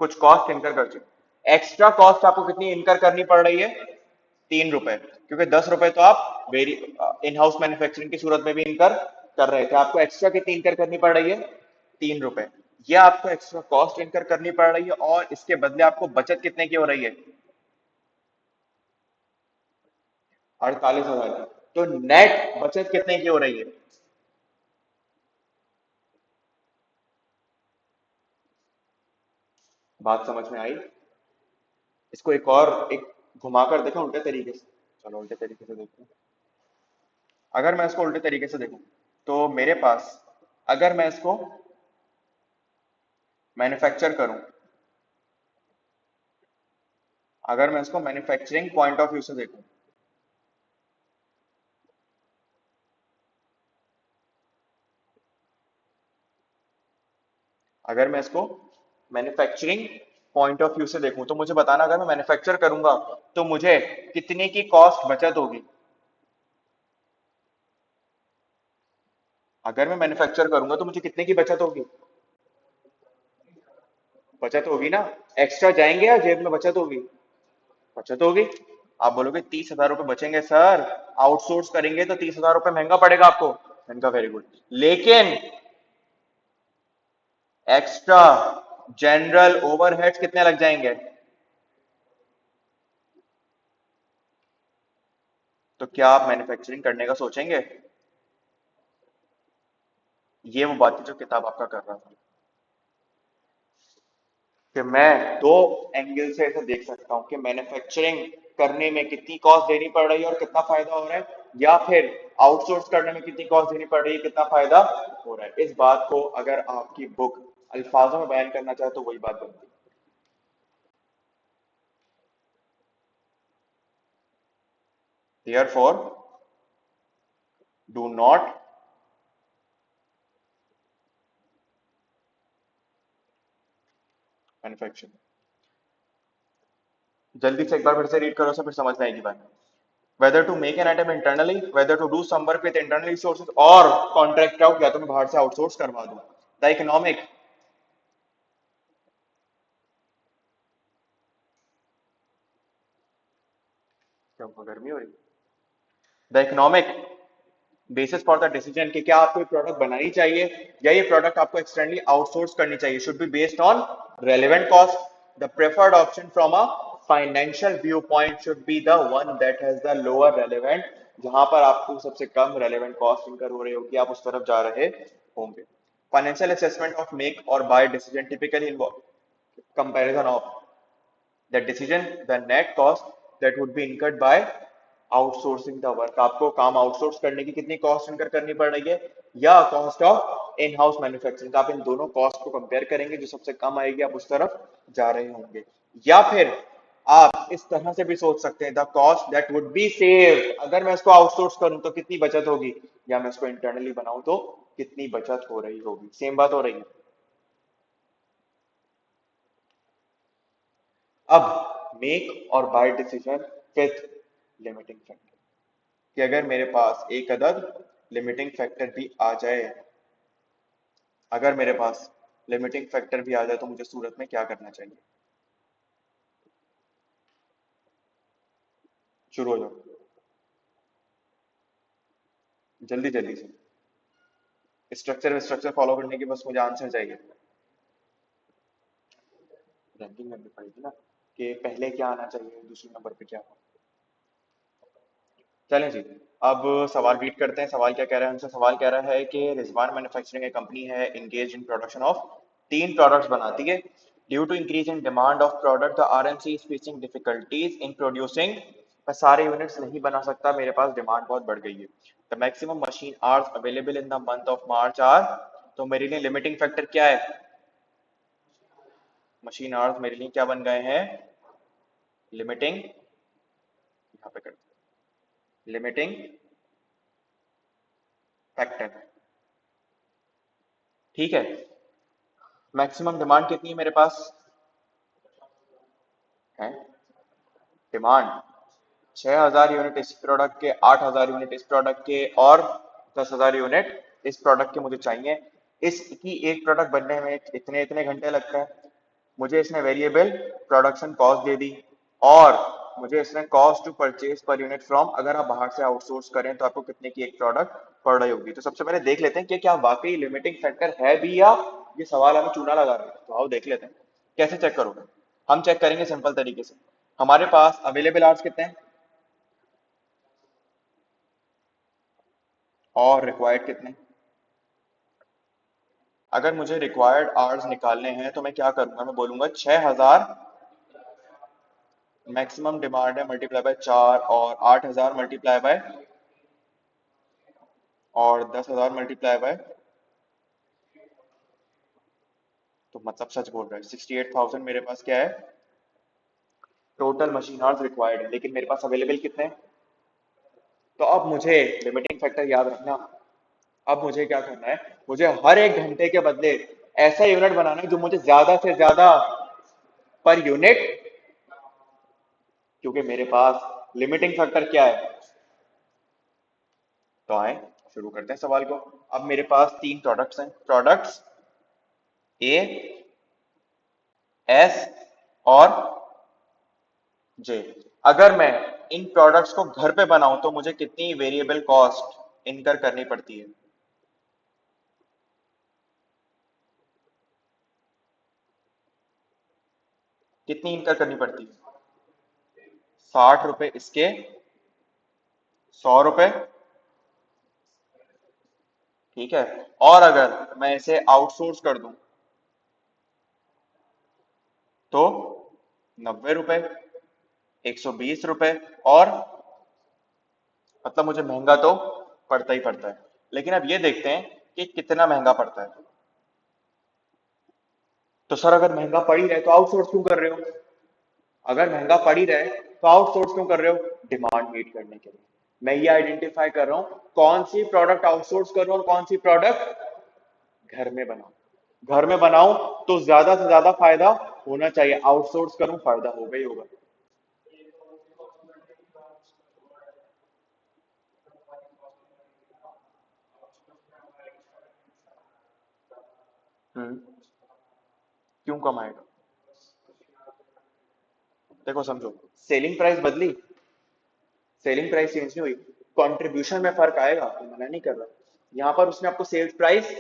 कुछ कॉस्ट इनकर कर चुके। एक्स्ट्रा कॉस्ट आपको कितनी इनकर करनी पड़ रही है? 3 रुपए, क्योंकि 10 रुपए तो आप वेरी इन हाउस मैन्युफैक्चरिंग की सूरत में भी इनकर कर रहे थे। आपको एक्स्ट्रा कितनी इनकर करनी पड़ रही है? 3 रुपए। यह आपको एक्स्ट्रा कॉस्ट इनकर करनी पड़ रही है, और इसके बदले आपको बचत कितने की हो रही है? 48,000 की। तो नेट बचत कितने की हो रही है? बात समझ में आई? इसको एक और एक घुमाकर देखें उल्टे तरीके से। चलो उल्टे तरीके से देखते हैं। अगर मैं इसको उल्टे तरीके से देखूं तो मेरे पास, अगर मैं इसको मैन्युफैक्चर करूं, अगर मैं इसको मैन्युफैक्चरिंग पॉइंट ऑफ व्यू से देखूं, अगर मैं इसको मैन्युफैक्चरिंग पॉइंट ऑफ व्यू से देखूं तो मुझे बताना, अगर मैं मैन्युफैक्चर करूंगा तो मुझे कितने की कॉस्ट बचत होगी। अगर मैं मैन्युफैक्चर करूंगा तो मुझे कितने की बचत होगी। बचत होगी ना। एक्स्ट्रा जाएंगे या जेब में बचत होगी। बचत होगी। आप बोलोगे 30,000 रुपये बचेंगे सर, आउटसोर्स करेंगे तो 30,000 रुपये महंगा पड़ेगा आपको। मैंने कहा वेरी गुड, लेकिन एक्स्ट्रा जनरल ओवरहेड्स कितने लग जाएंगे। तो क्या आप मैन्युफैक्चरिंग करने का सोचेंगे। ये वो बात है जो किताब आपका कर रहा था, कि मैं दो एंगल से ऐसे देख सकता हूं कि मैन्युफैक्चरिंग करने में कितनी कॉस्ट देनी पड़ रही है और कितना फायदा हो रहा है, या फिर आउटसोर्स करने में कितनी कॉस्ट देनी पड़ रही है, कितना फायदा हो रहा है। इस बात को अगर आपकी बुक अल्फाजों में बयान करना चाहे तो वही बात बनती है। Therefore, do not manufacture। जल्दी से एक बार फिर से रीड करो, फिर समझ में आएगी बात। Whether to make an item internally, whether to do some work with internal resources or contract out, या तो मैं बाहर से आउटसोर्स करवा दूं। द इकोनॉमिक, क्या गर्मी हो रही, the economic basis for the decision कि क्या आपको प्रोडक्ट बनानी चाहिए या ये प्रोडक्ट आपको एक्सटर्नली आउटसोर्स करनी चाहिए, should be based on relevant cost. The preferred option from a financial view point should be the one that has the lower relevant, जहां पर आपको सबसे कम रेलेवेंट कॉस्ट इनकर हो रही होगी, आप उस तरफ जा रहे होंगे। Financial assessment of make or buy decision typically involve comparison of the decision, the net cost that would be incurred by outsourcing the work. आपको काम आउटसोर्स करने की कितनी कॉस्ट इनकर करनी पड़ रही है, या cost of in house manufacturing. आप इन दोनों कॉस्ट को कंपेयर करेंगे, जो सबसे कम आएगी आप उस तरफ जा रहे होंगे। या फिर आप इस तरह से भी सोच सकते हैं, the cost that would be save, अगर मैं इसको आउटसोर्स करूं तो कितनी बचत होगी, या मैं इसको इंटरनली बनाऊं तो कितनी बचत हो रही होगी। सेम बात हो रही है। अब make or buy decision with limiting factor, कि अगर मेरे पास एक अदद लिमिटिंग फैक्टर भी आ जाए, अगर मेरे पास लिमिटिंग फैक्टर भी आ जाए तो मुझे सूरत में क्या करना चाहिए। शुरू हो जाओ, जल्दी जल्दी से। स्ट्रक्चर स्ट्रक्चर फॉलो करने की बस मुझे आंसर चाहिए। रैंकिंग करनी पड़ेगी ना, कि पहले क्या आना चाहिए, दूसरे नंबर पे क्या। चलें जी, अब सवाल रीड करते हैं। सवाल क्या कह रहा है हमसे। सवाल कह रहा है कि रिजवान मैन्युफैक्चरिंग एक कंपनी है, इंगेज इन प्रोडक्शन ऑफ, तीन प्रोडक्ट्स बनाती है। Due to increase in demand of product the RMC is facing difficulties in producing. मैं सारे यूनिट्स नहीं बना सकता, मेरे पास डिमांड बहुत बढ़ गई है। The maximum machine hours available in the month of March are, तो मेरे लिए लिमिटिंग फैक्टर क्या है। मशीन आवर्स मेरे लिए क्या बन गए हैं, लिमिटिंग, यहाँ पे करते हैं लिमिटिंग फैक्टर। ठीक है। मैक्सिमम डिमांड कितनी है मेरे पास है, डिमांड 6,000 यूनिट इस प्रोडक्ट के, 8,000 यूनिट इस प्रोडक्ट के, और 10,000 यूनिट इस प्रोडक्ट के मुझे चाहिए। इसकी एक प्रोडक्ट बनने में इतने इतने घंटे लगता है। मुझे इसने वेरिएबल प्रोडक्शन कॉस्ट दे दी, और मुझे इसने cost to purchase per unit from, अगर आप बाहर से आउटसोर्स करें तो आपको कितने की एक प्रोडक्ट पड़ रही होगी। तो सबसे पहले देख लेते हैं कि क्या वाकई लिमिटिंग फैक्टर है भी, या ये सवाल हमें चूना लगा रहे हैं। तो आओ देख लेते हैं। कैसे चेक करोगे। हम चेक करेंगे सिंपल तरीके से। हमारे पास अवेलेबल आवर्स कितने हैं और रिक्वायर्ड कितने। अगर मुझे रिक्वायर्ड आवर्स निकालने हैं तो मैं क्या करूंगा, मैं बोलूंगा 6,000 मैक्सिमम डिमांड है मल्टीप्लाई बाय 4 और 8,000 मल्टीप्लाई बाय और 10,000 मल्टीप्लाई बाय, तो मतलब सच बोल रहा है 68,000 मेरे पास क्या है टोटल मशीन आवर्स रिक्वायर्ड है, लेकिन मेरे पास अवेलेबल कितने हैं? तो अब मुझे लिमिटिंग फैक्टर याद रखना। अब मुझे क्या करना है, मुझे हर एक घंटे के बदले ऐसा यूनिट बनाना है जो मुझे ज्यादा से ज्यादा पर यूनिट, क्योंकि मेरे पास लिमिटिंग फैक्टर क्या है। तो आए शुरू करते हैं सवाल को। अब मेरे पास तीन प्रोडक्ट्स हैं, प्रोडक्ट्स ए, एस और जे। अगर मैं इन प्रोडक्ट्स को घर पे बनाऊं तो मुझे कितनी वेरिएबल कॉस्ट इनकर करनी पड़ती है? कितनी इनकर करनी पड़ती है? 60 रुपए इसके, 100 रुपए, ठीक है। और अगर मैं इसे आउटसोर्स कर दूं तो 90 रुपए, 120 रुपए, और मतलब मुझे महंगा तो पड़ता ही पड़ता है। लेकिन अब ये देखते हैं कि कितना महंगा पड़ता है। तो सर अगर महंगा पड़ ही रहा है तो आउटसोर्स क्यों कर रहे हो? अगर महंगा पड़ ही रहा है तो आउटसोर्स क्यों कर रहे हो? डिमांड मीट करने के लिए। मैं ये आइडेंटिफाई कर रहा हूं कौन सी प्रोडक्ट आउटसोर्स करूं और कौन सी प्रोडक्ट घर में बनाऊं। घर में बनाऊं तो ज्यादा से ज्यादा फायदा होना चाहिए, आउटसोर्स करूं फायदा होगा ही होगा। हम्म। क्यों कम आएगा? देखो समझो, सेलिंग प्राइस बदली, सेलिंग प्राइस चेंज नहीं हुई, कंट्रीब्यूशन में फर्क आएगा, मैं मना नहीं कर रहा। यहाँ पर उसने आपको सेल्स प्राइस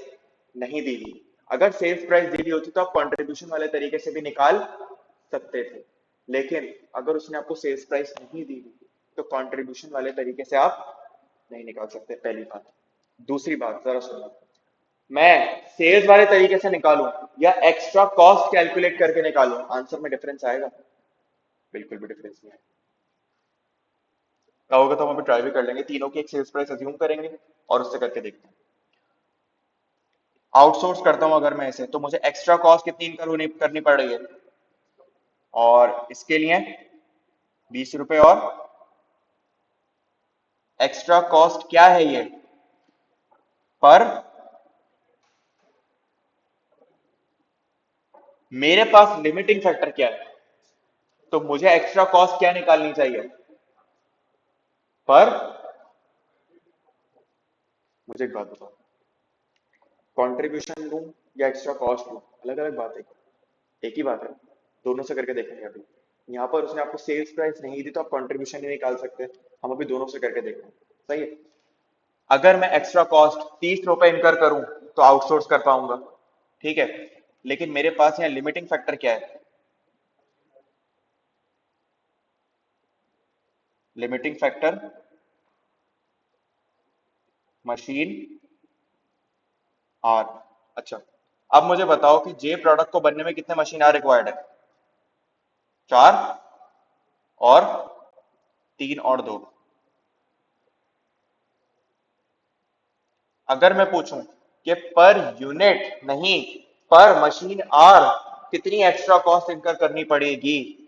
नहीं दी थी। अगर सेल्स प्राइस दी दी होती तो आप कंट्रीब्यूशन वाले तरीके से भी निकाल सकते थे, लेकिन अगर उसने आपको सेल्स प्राइस नहीं दी थी तो कंट्रीब्यूशन वाले तरीके से आप नहीं निकाल सकते, पहली बात। दूसरी बात जरा सुनो, मैं सेल्स वाले तरीके से निकालूं या एक्स्ट्रा कॉस्ट कैलकुलेट करके निकालूं, आंसर में डिफरेंस आएगा? बिल्कुल भी डिफरेंस नहीं आएगा। क्या होगा तो हम अभी ट्राई भी कर लेंगे, तीनों की एक सेल्स प्राइस अज्यूम करेंगे और उससे करके देखते हैं। आउटसोर्स करता हूं अगर मैं इसे तो मुझे एक्स्ट्रा कॉस्ट कितनी इनकर होनी करनी पड़ रही है, और इसके लिए 20 रुपए। और एक्स्ट्रा कॉस्ट क्या है ये? पर मेरे पास लिमिटिंग फैक्टर क्या है, तो मुझे एक्स्ट्रा कॉस्ट क्या निकालनी चाहिए? पर मुझे एक बात बताओ, कंट्रीब्यूशन दूं या एक्स्ट्रा कॉस्ट दूं, अलग अलग बात है? एक ही बात है, दोनों से करके देखेंगे अभी। यहाँ पर उसने आपको सेल्स प्राइस नहीं दी तो आप कंट्रीब्यूशन नहीं निकाल सकते, हम अभी दोनों से करके देखते हैं। सही है। अगर मैं एक्स्ट्रा कॉस्ट 30 रुपए इनकर करूं तो आउटसोर्स कर पाऊंगा, ठीक है। लेकिन मेरे पास यहाँ लिमिटिंग फैक्टर क्या है? Limiting factor machine hour. अच्छा, अब मुझे बताओ कि जे प्रोडक्ट को बनने में कितने मशीन आर रिक्वायर्ड है? 4 और 3 और 2। अगर मैं पूछूं कि पर यूनिट नहीं, पर मशीन आर कितनी एक्स्ट्रा कॉस्ट इनकर करनी पड़ेगी,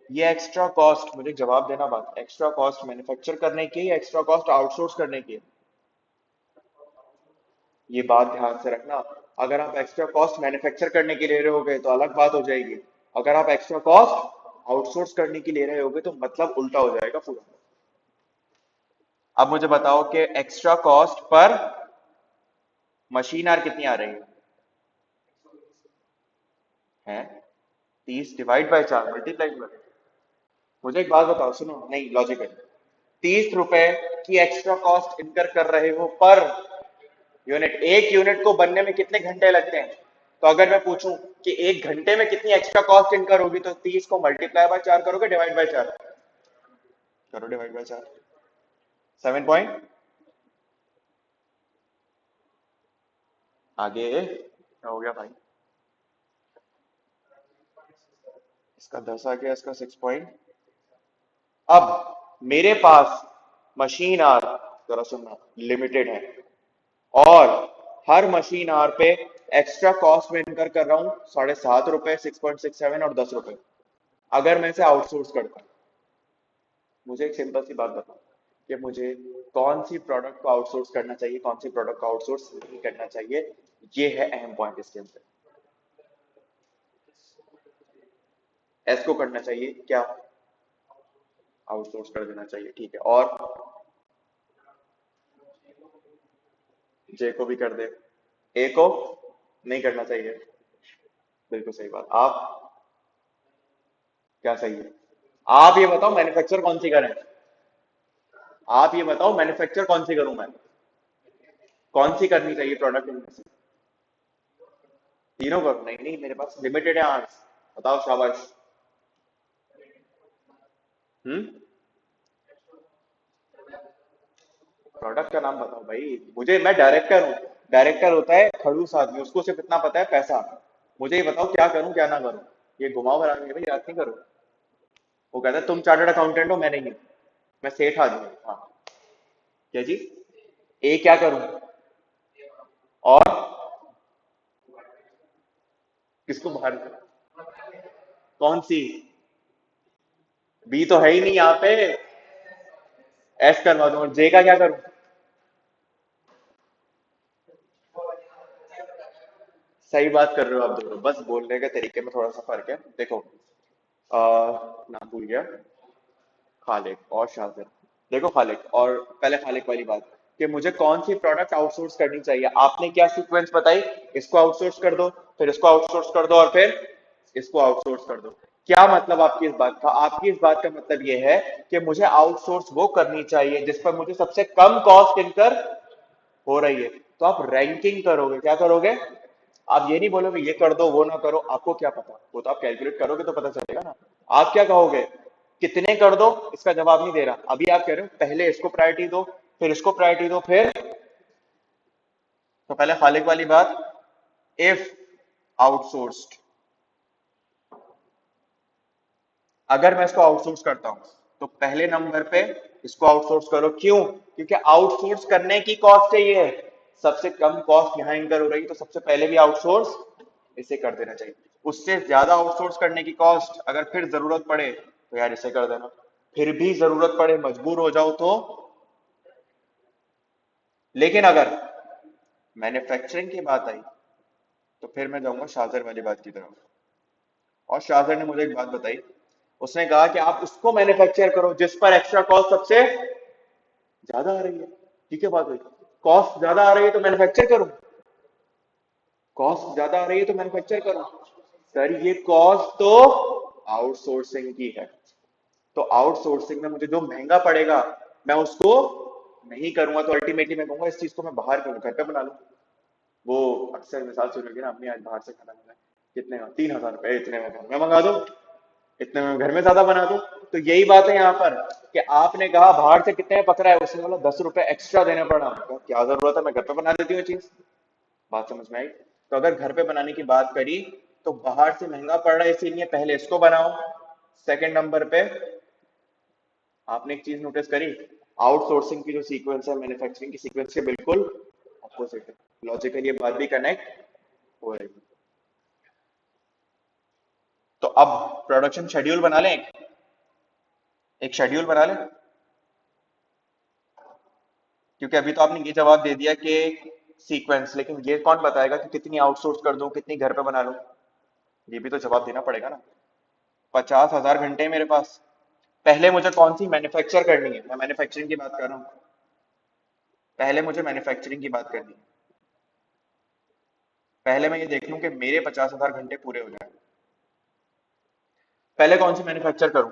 ये एक्स्ट्रा कॉस्ट मुझे जवाब देना, बात एक्स्ट्रा कॉस्ट मैन्युफैक्चर करने की या एक्स्ट्रा कॉस्ट आउटसोर्स करने की है? ये बात ध्यान से रखना। अगर आप एक्स्ट्रा कॉस्ट मैन्युफैक्चर करने की ले रहे होगे तो अलग बात हो जाएगी, अगर आप एक्स्ट्रा कॉस्ट आउटसोर्स करने की ले रहे होगे तो मतलब उल्टा हो जाएगा पूरा। अब मुझे बताओ कि extra cost per machine hour कितनी आ रही है? 30 डिवाइड बाय 4 मल्टीप्लाई बाय, मुझे एक बात बताओ, सुनो, नहीं लॉजिकल, 30 रुपए की एक्स्ट्रा कॉस्ट इनकर कर रहे हो पर यूनिट, एक यूनिट को बनने में कितने घंटे लगते हैं? तो अगर मैं पूछूं कि एक घंटे में कितनी एक्स्ट्रा कॉस्ट इनकर होगी तो 30 को मल्टीप्लाई बाय 4 करोगे, डिवाइड बाय 4 करो, डिवाइड बाय 4, 7 पॉइंट आगे क्या हो गया भाई? इसका 10 आ गया, इसका 6 पॉइंट। अब मेरे पास मशीन आर, जरा सुनना, लिमिटेड है, और हर मशीन आर पे एक्स्ट्रा कॉस्ट में इनकर कर रहा हूं ₹7.5, 6.67 और ₹10। अगर मैं इसे आउटसोर्स करता हूं, मुझे एक सिंपल सी बात बताओ कि मुझे कौन सी प्रोडक्ट को आउटसोर्स करना चाहिए, कौन सी प्रोडक्ट को आउटसोर्स नहीं करना चाहिए। ये है अहम पॉइंट इसके अंदर। एस को करना चाहिए क्या, आउटसोर्स कर देना चाहिए, ठीक है। और जे को भी कर दे, ए को नहीं करना चाहिए। बिल्कुल सही बात। आप क्या सही है? आप ये बताओ मैन्युफैक्चर कौन सी करें, आप ये बताओ मैन्युफैक्चर कौन सी करूं मैं, कौन सी करनी चाहिए प्रोडक्ट इनमें से? तीनों करूं? नहीं नहीं, मेरे पास लिमिटेड है आंसर, बताओ, शाबाश। हम्म, प्रोडक्ट का नाम बताओ भाई मुझे, मैं डायरेक्टर हूँ। डायरेक्टर होता है खड़ूस आदमी, उसको सिर्फ इतना पता है पैसा। मुझे ये बताओ क्या करूं क्या ना करूं, ये घुमाओ फिराओ भाई याद नहीं करो। वो कहता है तुम चार्टर्ड अकाउंटेंट हो, मैं नहीं हूं, मैं सेठ आदमी हूँ। हाँ, क्या जी? ए क्या करूं? और किसको बाहर? कौन सी? बी तो है ही नहीं यहाँ पे। एस करवा दूं, और जे का क्या करूं? सही बात कर रहे हो आप दोनों, बस बोलने के तरीके में थोड़ा सा फर्क है। देखो, आ, नाम भूल गया, खालिक और शाजिर। देखो खालिक, और पहले खालिक वाली बात कि मुझे कौन सी प्रोडक्ट आउटसोर्स करनी चाहिए, आपने क्या सीक्वेंस बताई? इसको आउटसोर्स कर दो, फिर इसको आउटसोर्स कर दो, और फिर इसको आउटसोर्स कर दो। क्या मतलब आपकी इस बात का? आपकी इस बात का मतलब यह है कि मुझे आउटसोर्स वो करनी चाहिए जिस पर मुझे सबसे कम कॉस्ट इनकर हो रही है। तो आप रैंकिंग करोगे, क्या करोगे? आप ये नहीं बोलोगे ये कर दो वो ना करो, आपको क्या पता, वो तो आप कैलकुलेट करोगे तो पता चलेगा ना। आप क्या कहोगे? कितने कर दो, इसका जवाब नहीं दे रहा। अभी आप कह रहे हो पहले इसको प्रायोरिटी दो, फिर इसको प्रायोरिटी दो, फिर, तो पहले खालिक वाली बात, इफ आउटसोर्स्ड, अगर मैं इसको आउटसोर्स करता हूं तो पहले नंबर पे इसको आउटसोर्स करो। क्यों? क्योंकि आउटसोर्स करने की कॉस्ट है ये, सबसे कम कॉस्ट यहां इनकर हो रही है, तो सबसे पहले भी आउटसोर्स इसे कर देना चाहिए। उससे ज्यादा आउटसोर्स करने की कॉस्ट अगर फिर जरूरत पड़े तो यार इसे कर देना। फिर भी जरूरत पड़े, मजबूर हो जाओ तो। लेकिन अगर मैन्युफैक्चरिंग की बात आई तो फिर मैं जाऊंगा शाहजर वाली बात की तरफ। और शाहजर ने मुझे एक बात बताई, उसने कहा कि आप उसको मैन्युफैक्चर करो जिस पर एक्स्ट्रा कॉस्ट सबसे ज्यादा आ रही है। ठीक है, बात हुई। कॉस्ट ज्यादा आ रही है तो मैन्युफैक्चर करूं, कॉस्ट ज्यादा आ रही है तो मैन्युफैक्चर करूं। सर ये कॉस्ट तो आउटसोर्सिंग की है, तो आउटसोर्सिंग में मुझे जो महंगा पड़ेगा मैं उसको नहीं करूंगा, तो अल्टीमेटली मैं कहूंगा इस चीज को मैं बाहर क्यों, घर पे बना लूं। वो अक्सर मिसाल सुनोगे ना, अम्मी आज बाहर से खाना मंगाए, कितने का? 3,000 रुपए, इतने में घर में मंगा दो, इतने में घर में ज्यादा बना दो। तो यही बात है यहाँ पर कि आपने कहा बाहर से कितने में पकड़ा है, उसने बोला 10 रुपए एक्स्ट्रा देने पड़ा। क्या जरूरत है, मैं घर पे बना देती हूँ चीज। बात समझ में आई? तो अगर घर पे बनाने की बात करी तो बाहर से महंगा पड़ रहा है, इसीलिए पहले इसको बनाओ। सेकंड नंबर पे आपने एक चीज नोटिस करी, आउटसोर्सिंग की जो सीक्वेंस है मैन्युफैक्चरिंग की सीक्वेंस के बिल्कुल अपोजिट है। लॉजिकली ये बात भी कनेक्ट हो रही है। तो अब प्रोडक्शन शेड्यूल बना लें, एक शेड्यूल बना लें। क्योंकि अभी तो आपने ये जवाब दे दिया कि सीक्वेंस, लेकिन ये कौन बताएगा कि कितनी आउटसोर्स कर दूं कितनी घर पे बना लूं? ये भी तो जवाब देना पड़ेगा ना। 50,000 घंटे मेरे पास, पहले मुझे कौन सी मैन्युफैक्चर करनी है, मैं मैन्युफैक्चरिंग की बात कर रहा हूँ। पहले मुझे मैन्युफैक्चरिंग की बात करनी है। पहले मैं ये देख लूं कि मेरे 50,000 घंटे पूरे हो जाए। पहले कौन सी मैन्युफैक्चर करूं?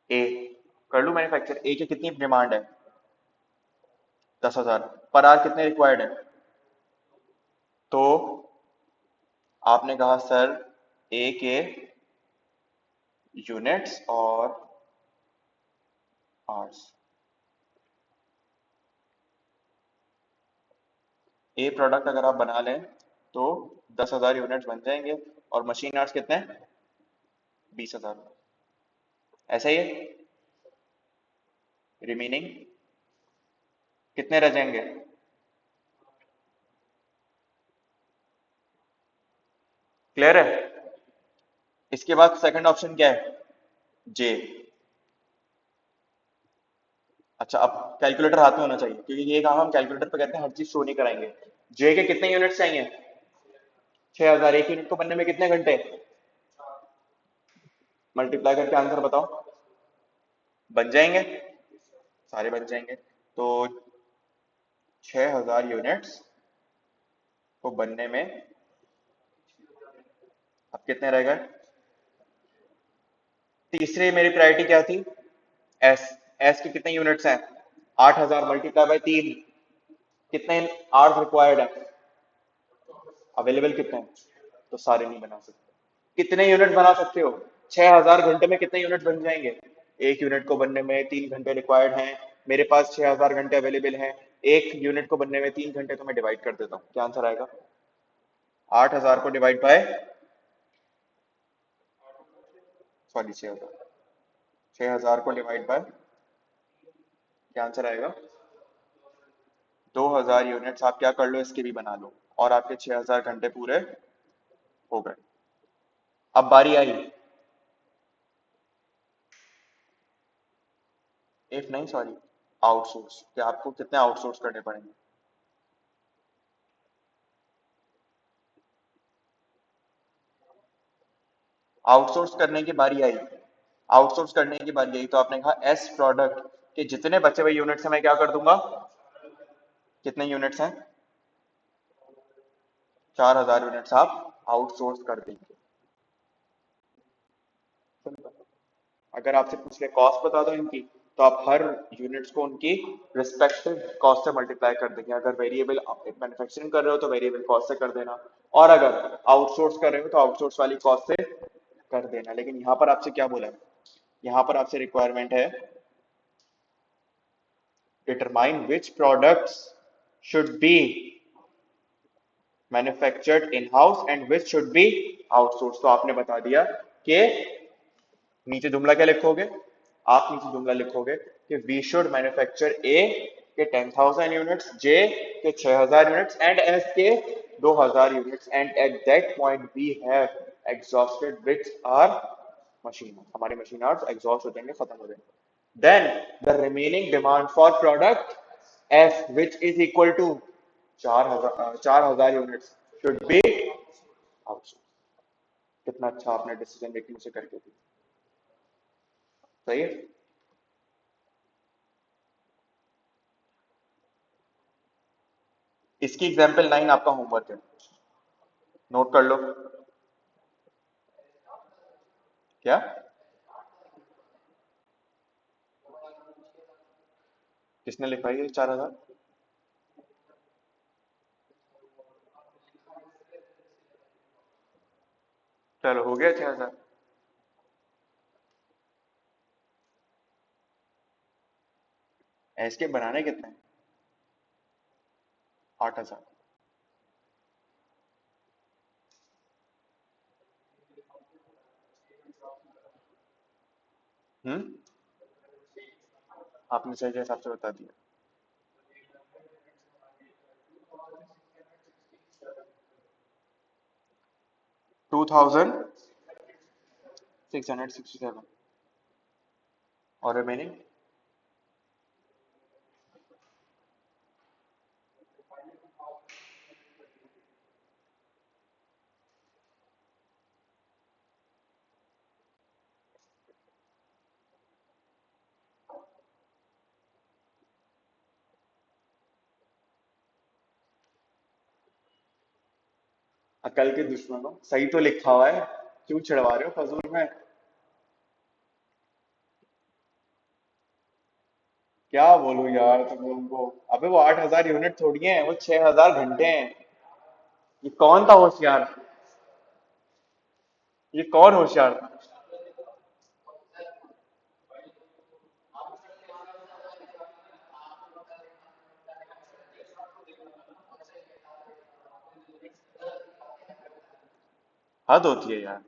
ए कर लूं मैन्युफैक्चर। ए की कितनी डिमांड है? 10,000। पर आर कितने रिक्वायर्ड है? तो आपने कहा सर ए के यूनिट्स और आवर्स, ए प्रोडक्ट अगर आप बना लें तो 10,000 यूनिट्स बन जाएंगे। और मशीन आवर्स कितने? 20,000। ऐसा ही है। रिमेनिंग कितने रह जाएंगे? क्लियर है? इसके बाद सेकंड ऑप्शन क्या है? जे। अच्छा, अब कैलकुलेटर हाथ में होना चाहिए, क्योंकि ये काम हम कैलकुलेटर पे करते हैं, हर चीज शो नहीं कराएंगे। जे के कितने यूनिट चाहिए? 6,000। एक यूनिट को बनने में कितने घंटे? मल्टीप्लाई करके आंसर बताओ। बन जाएंगे, सारे बन जाएंगे। तो 6,000 यूनिट्स को बनने में अब कितने रह गए? तीसरी मेरी प्रायोरिटी क्या थी? एस। एस के कितने यूनिट्स हैं? 8,000 मल्टीप्लाई बाय 3। कितने आवर्स रिक्वायर्ड है? अवेलेबल कितने हैं? तो सारे नहीं बना सकते। कितने यूनिट बना सकते हो? 6,000 घंटे में कितने यूनिट बन जाएंगे? एक यूनिट को बनने में 3 घंटे रिक्वायर्ड हैं। मेरे पास 6,000 घंटे अवेलेबल हैं। एक यूनिट को बनने में 3 घंटे, तो मैं डिवाइड कर देता हूँ। क्या आंसर आएगा? 8,000 को डिवाइड बाय, सॉरी 6,000, 6,000 को डिवाइड बाय, क्या आंसर आएगा? 2,000 यूनिट्स। आप क्या कर लो, इसके भी बना लो, और आपके 6,000 घंटे पूरे हो गए। अब बारी आई, इफ नहीं, सॉरी, आउटसोर्स, कि आपको कितने आउटसोर्स करने पड़ेंगे। आउटसोर्स करने की बारी आई। आउटसोर्स करने की बारी आई तो आपने कहा एस प्रोडक्ट के जितने बचे हुए यूनिट्स हैं मैं क्या कर दूंगा? कितने यूनिट्स हैं? 4,000 यूनिट्स आप आउटसोर्स कर देंगे। अगर आपसे पूछ ले कॉस्ट बता दो इनकी, तो आप हर यूनिट्स को उनकी रिस्पेक्टिव कॉस्ट से मल्टीप्लाई कर देंगे। अगर वेरिएबल मैन्युफैक्चरिंग कर रहे हो तो वेरिएबल कॉस्ट से कर देना, और अगर आउटसोर्स कर रहे हो तो आउटसोर्स वाली कॉस्ट से कर देना। लेकिन यहाँ पर आपसे क्या बोला है? यहाँ पर आपसे रिक्वायरमेंट है, determine which products should be manufactured in house and which should be outsourced। तो आपने बता दिया कि नीचे जुमला क्या लिखोगे? आप नीचे जुमला लिखोगे कि वी शुड मैन्युफैक्चर ए के 10,000 यूनिट्स, जे के 6,000 यूनिट्स, एंड एस के 2,000 units, and at that point we have exhausted which are machine. हमारी मशीन आवर्स एग्जॉस्ट हो जाएंगे, खत्म हो जाएंगे। Then the remaining demand for product F, which is equal to 4,000 units, should be outsourced। कितना अच्छा आपने डिसीजन मेकिंग से करके दी। सही है। इसकी एग्जाम्पल 9 आपका होमवर्क है, नोट कर लो। क्या? किसने लिखवाई है 4,000? चलो हो गया 6,000। इसके बनाने कितने हैं? 8,000। हम्म, आपने सही के हिसाब से बता दिया। 2,667। और रिमेनिंग? अकल के दुश्मनों, सही तो लिखा हुआ है, क्यों चिढ़वा रहे हो फजूल में? क्या बोलूं यार तुम लोगों को? अबे वो 8,000 यूनिट थोड़ी है, वो 6,000 घंटे हैं। ये कौन था होशियार? ये कौन होशियार था? हद होती है यार।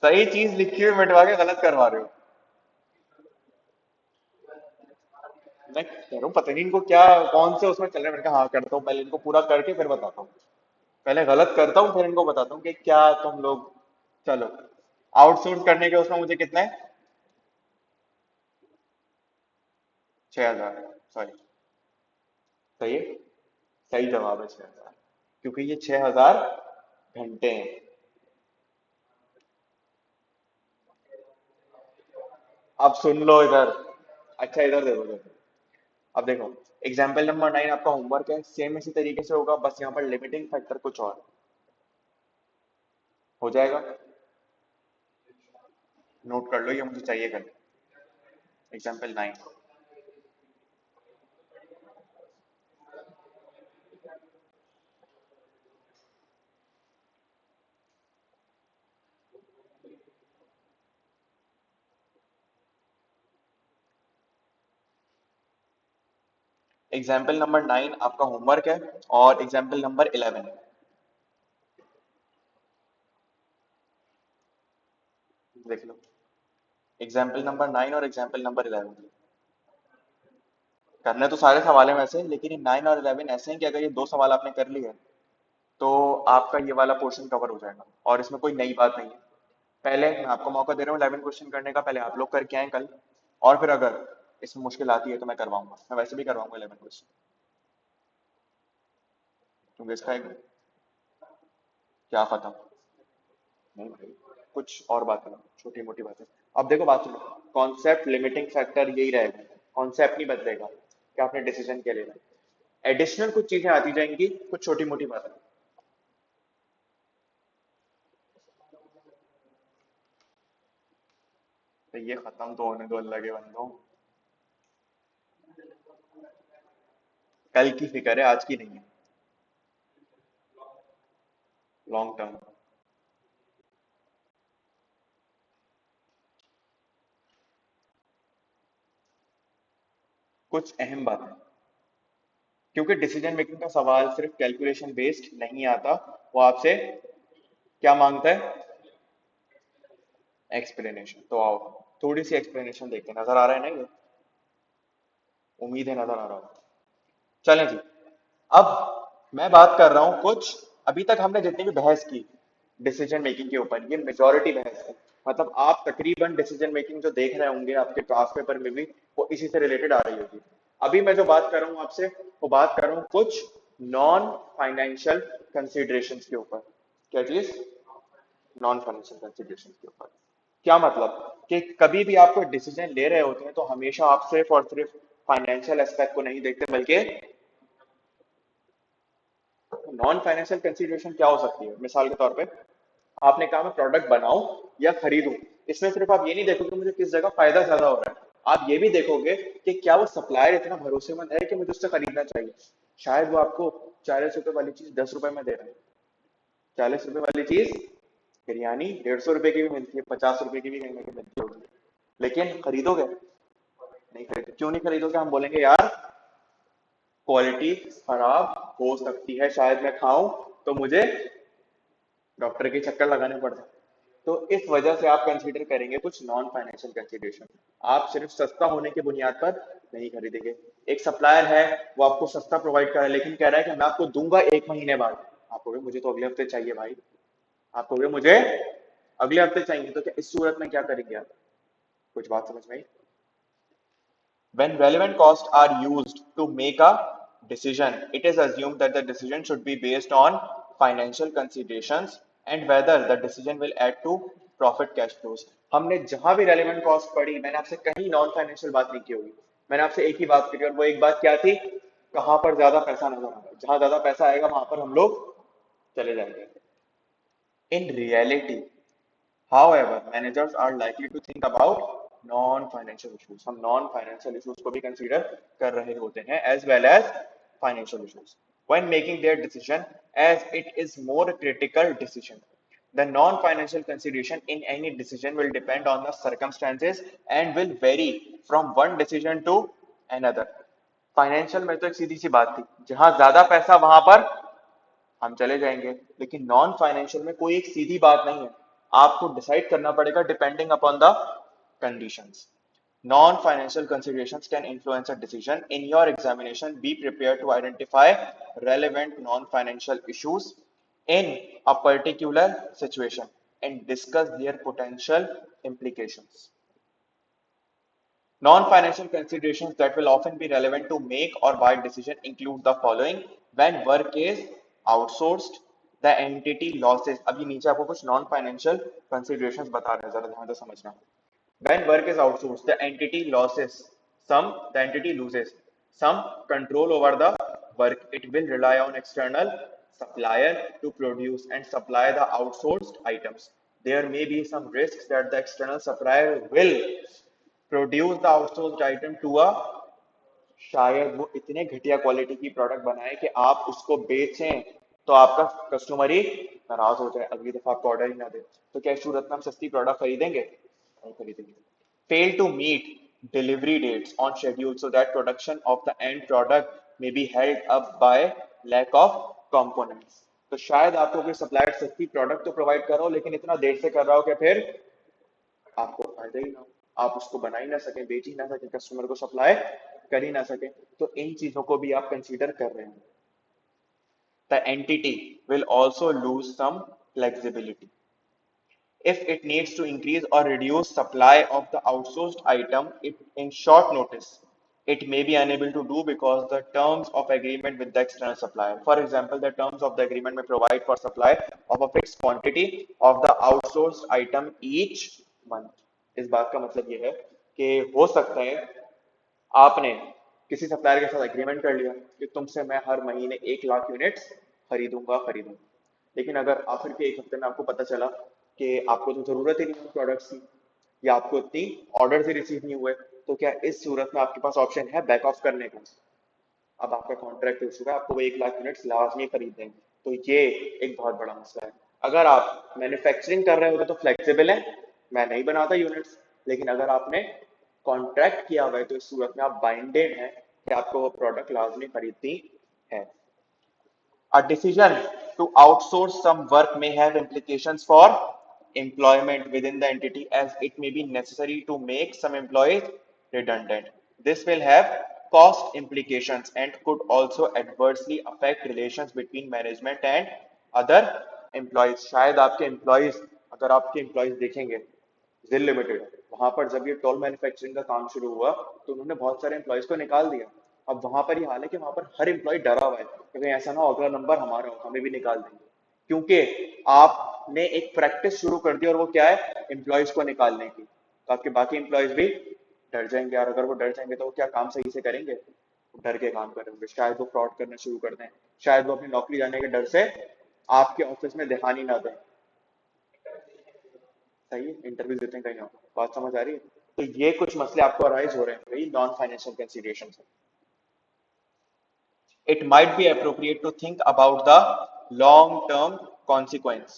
सही चीज लिखी हुई मिटवा के गलत करवा रहे हो। मैं कह रहा हूँ पता नहीं इनको क्या, कौन से उसमें चल रहा है। मैंने कहा हाँ करता हूँ, पहले इनको पूरा करके फिर बताता हूँ। पहले गलत करता हूँ फिर इनको बताता हूँ कि क्या तुम लोग। चलो, आउटसोर्स करने के उसमें मुझे कितना है? 6,000। सॉरी, सही है। सही जवाब है 6,000, क्योंकि ये 6,000 घंटे हैं। अब सुन लो इधर। अच्छा इधर देखो देखो। अब देखो, एग्जाम्पल नंबर 9 आपका होमवर्क है, सेम इसी तरीके से होगा, बस यहाँ पर लिमिटिंग फैक्टर कुछ और हो जाएगा। नोट कर लो, ये मुझे चाहिए कर। एग्जाम्पल 9। एग्जाम्पल नंबर 9 आपका होमवर्क है, और एग्जाम्पल नंबर 11 देख लो। एग्जाम्पल नंबर 9 और एग्जाम्पल नंबर 11 करने तो सारे सवाल हैं वैसे, लेकिन ये 9 और 11 ऐसे हैं कि अगर ये दो सवाल आपने कर लिए तो आपका ये वाला पोर्शन कवर हो जाएगा, और इसमें कोई नई बात नहीं है। पहले मैं आपको मौका दे रहा हूँ 11 क्वेश्चन करने का, पहले आप लोग करके आए कल, और फिर अगर इसमें मुश्किल आती है तो मैं करवाऊंगा, मैं वैसे भी करवाऊंगा 11 क्वेश्चन। क्योंकि इसका एक, क्या खत्म? नहीं भाई, कुछ और बात करो, छोटी मोटी बातें। अब देखो बात सुनो, कॉन्सेप्ट लिमिटिंग फैक्टर यही रहेगा, कॉन्सेप्ट नहीं बदलेगा कि आपने डिसीजन क्या लेना है। एडिशनल कुछ चीजें आती जाएंगी, कुछ छोटी मोटी बातें। तो ये खत्म तो होने दो अल्लाह के बंदो। कल की फिक्र है, आज की नहीं है। Long term. कुछ अहम बातें, क्योंकि डिसीजन मेकिंग का सवाल सिर्फ कैलकुलेशन बेस्ड नहीं आता, वो आपसे क्या मांगता है? एक्सप्लेनेशन। तो आओ थोड़ी सी एक्सप्लेनेशन देखते हैं, नजर आ रहा है ना ये? उम्मीद है नजर आ रहा होगा। चलें जी। अब मैं बात कर रहा हूं कुछ, अभी तक हमने जितनी भी बहस की डिसीजन मेकिंग के ऊपर, ये मेजॉरिटी बहस है। मतलब आप तकरीबन डिसीजन मेकिंग जो देख रहे होंगे आपके क्लास पेपर में भी, वो इसी से रिलेटेड आ रही होगी। अभी मैं जो बात कर रहा हूँ आपसे, वो बात कर रहा हूँ कुछ नॉन फाइनेंशियल कंसिडरेशंस के ऊपर। क्या चीज? नॉन फाइनेंशियल कंसिडरेशंस के ऊपर। क्या मतलब? कि कभी भी आप कोई डिसीजन ले रहे होते हैं तो हमेशा आप सिर्फ और सिर्फ फाइनेंशियल एस्पेक्ट को नहीं देखते, बल्कि नॉन फाइनेंशियल कंसीडरेशन क्या हो सकती है? मिसाल के तौर पे आपने कहा मैं प्रोडक्ट बनाऊं या खरीदूं, इसमें सिर्फ आप ये नहीं देखोगे मुझे किस जगह फायदा ज्यादा हो रहा है, आप ये भी देखोगे कि क्या वो सप्लायर इतना भरोसेमंद है कि मुझे उससे खरीदना चाहिए। शायद वो आपको 40 रुपए वाली चीज 10 रुपए में दे रहा है। 40 रुपए वाली चीज बिरयानी 150 रुपए की भी मिलती है, 50 रुपए की भी कहीं ना कहीं मिलती होगी, लेकिन खरीदोगे? नहीं खरीदोगे। क्यों नहीं खरीदोगे? हम बोलेंगे यार क्वालिटी खराब हो सकती है, शायद मैं खाऊं तो मुझे डॉक्टर के चक्कर लगाने पड़ते हैं। तो इस वजह से आप कंसीडर करेंगे कुछ नॉन फाइनेंशियल कंसीडरेशन। आप सिर्फ सस्ता होने की बुनियाद पर नहीं खरीदेंगे। एक सप्लायर है, वो आपको सस्ता प्रोवाइड कर रहा है, लेकिन कह रहा है कि मैं आपको दूंगा 1 महीने बाद। आप कहोगे मुझे तो अगले हफ्ते चाहिए भाई। आप कहोगे मुझे अगले हफ्ते चाहिए, तो क्या इस सूरत में क्या करेंगे आप? कुछ बात समझ में आई? When relevant costs are used to make a decision, it is assumed that the decision should be based on financial considerations and whether the decision will add to profit cash flows. हमने जहां भी relevant cost पढ़ी, मैंने आपसे कहीं non financial बात नहीं की होगी। मैंने आपसे एक ही बात करी, और वो एक बात क्या थी? कहां पर ज्यादा पैसा नजर आ रहा है, जहां ज्यादा पैसा आएगा वहां पर हम लोग चले जाएंगे। In reality, however, managers are likely to think about non-financial issues. हम non-financial issues को भी consider कर रहे होते हैं as well as financial issues when making their decision, as it is more critical decision. The non-financial consideration in any decision will depend on the circumstances and will vary from one decision to another. Financial में तो एक सीधी सी बात थी, जहां ज्यादा पैसा वहां पर हम चले जाएंगे, लेकिन नॉन फाइनेंशियल में कोई एक सीधी बात नहीं है। आपको डिसाइड करना पड़ेगा depending upon the conditions. Non-financial considerations can influence a decision. In your examination, be prepared to identify relevant non-financial issues in a particular situation and discuss their potential implications. Non-financial considerations that will often be relevant to make or buy decision include the following. When work is outsourced, the entity losses. अभी नीचे आपको कुछ non-financial considerations बता रहे हैं, जरा ध्यान से समझना. When work is outsourced, the entity loses some control over the work. It will rely on external supplier to produce and supply the outsourced items. There may be some risks that the external supplier will produce the outsourced item to a, शायद वो इतने घटिया quality की product बनाए कि आप उसको बेचें तो आपका कस्टमर ही नाराज हो जाए, अगली दफा आपको ऑर्डर ही ना दे. तो क्या इस सूरत में हम सस्ती प्रोडक्ट खरीदेंगे? नहीं खरीदेंगे. Fail to meet delivery dates on schedule so that production of the end product may be held up by lack of components. तो शायद आपको कोई सप्लायर सस्ती प्रोडक्ट तो प्रोवाइड कर रहा हो लेकिन इतना देर से कर रहा हो कि फिर आपको फायदा ही ना हो, आप उसको बना ही ना सकें, बेच ही ना सकें, कस्टमर को सप्लाई कर ही ना सकें. तो इन चीजों को भी आप कंसीडर कर रहे हैं. The entity will also lose some flexibility if it needs to increase or reduce supply of the outsourced item in short notice. It may be unable to do because the terms of agreement with the external supplier. For example, the terms of the agreement may provide for supply of a fixed quantity of the outsourced item each month. इस बात का मतलब ये है कि हो सकता है आपने किसी सप्लायर के साथ एग्रीमेंट कर लिया कि तुमसे मैं हर महीने 1 लाख यूनिट्स खरीदूंगा, लेकिन अगर आखिर के एक हफ्ते में आपको पता चला कि आपको तो जरूरत ही नहीं प्रोडक्ट्स की या आपको इतनी ऑर्डर ही रिसीव नहीं हुए, तो क्या इस सूरत में आपके पास ऑप्शन है बैक ऑफ करने का? अब आपका कॉन्ट्रैक्ट हो चुका है, आपको वो 1 लाख यूनिट्स लाजमी खरीदने हैं. तो ये एक बहुत बड़ा मसला है. अगर आप मैन्युफैक्चरिंग कर रहे होते तो फ्लेक्सिबल है, मैं नहीं बनाता यूनिट्स. लेकिन अगर आपने कॉन्ट्रैक्ट किया हुआ है तो इस सूरत में आप बाइंडेड हैं कि आपको वो प्रोडक्ट लाजमी खरीदनी है. A decision to outsource some work may have implications for employment within the entity as it may be necessary to make some employees redundant. This will have cost implications and could also adversely affect relations between management and other employees. शायद आपके employees, अगर आपके employees देखेंगे जिल limited, वहां पर जब ये टोल मैन्युफैक्चरिंग का काम शुरू हुआ तो उन्होंने बहुत सारे एम्प्लॉयज को निकाल दिया. अब वहां पर ये हाल है कि वहां पर हर एम्प्लॉय डरा हुआ है कि कहीं ऐसा ना हो अगला नंबर हमारा हो, हमें भी निकाल देंगे. क्योंकि आपने एक प्रैक्टिस शुरू कर दी और वो क्या है, एम्प्लॉयज को निकालने की. तो आपके बाकी एम्प्लॉयज भी डर जाएंगे, और अगर वो डर जाएंगे तो वो क्या काम सही से करेंगे? डर के काम करेंगे. शायद वो फ्रॉड करना शुरू कर दें, शायद वो अपनी नौकरी जाने के डर से आपके ऑफिस में ध्यान ही ना दें. सही है, इंटरव्यू देते हैं कहीं और. बात समझ आ रही है? तो ये कुछ मसले आपको अराइज हो रहे हैं भाई नॉन फाइनेंशियल कंसीडरेशन से. It might be appropriate to think about the long term consequence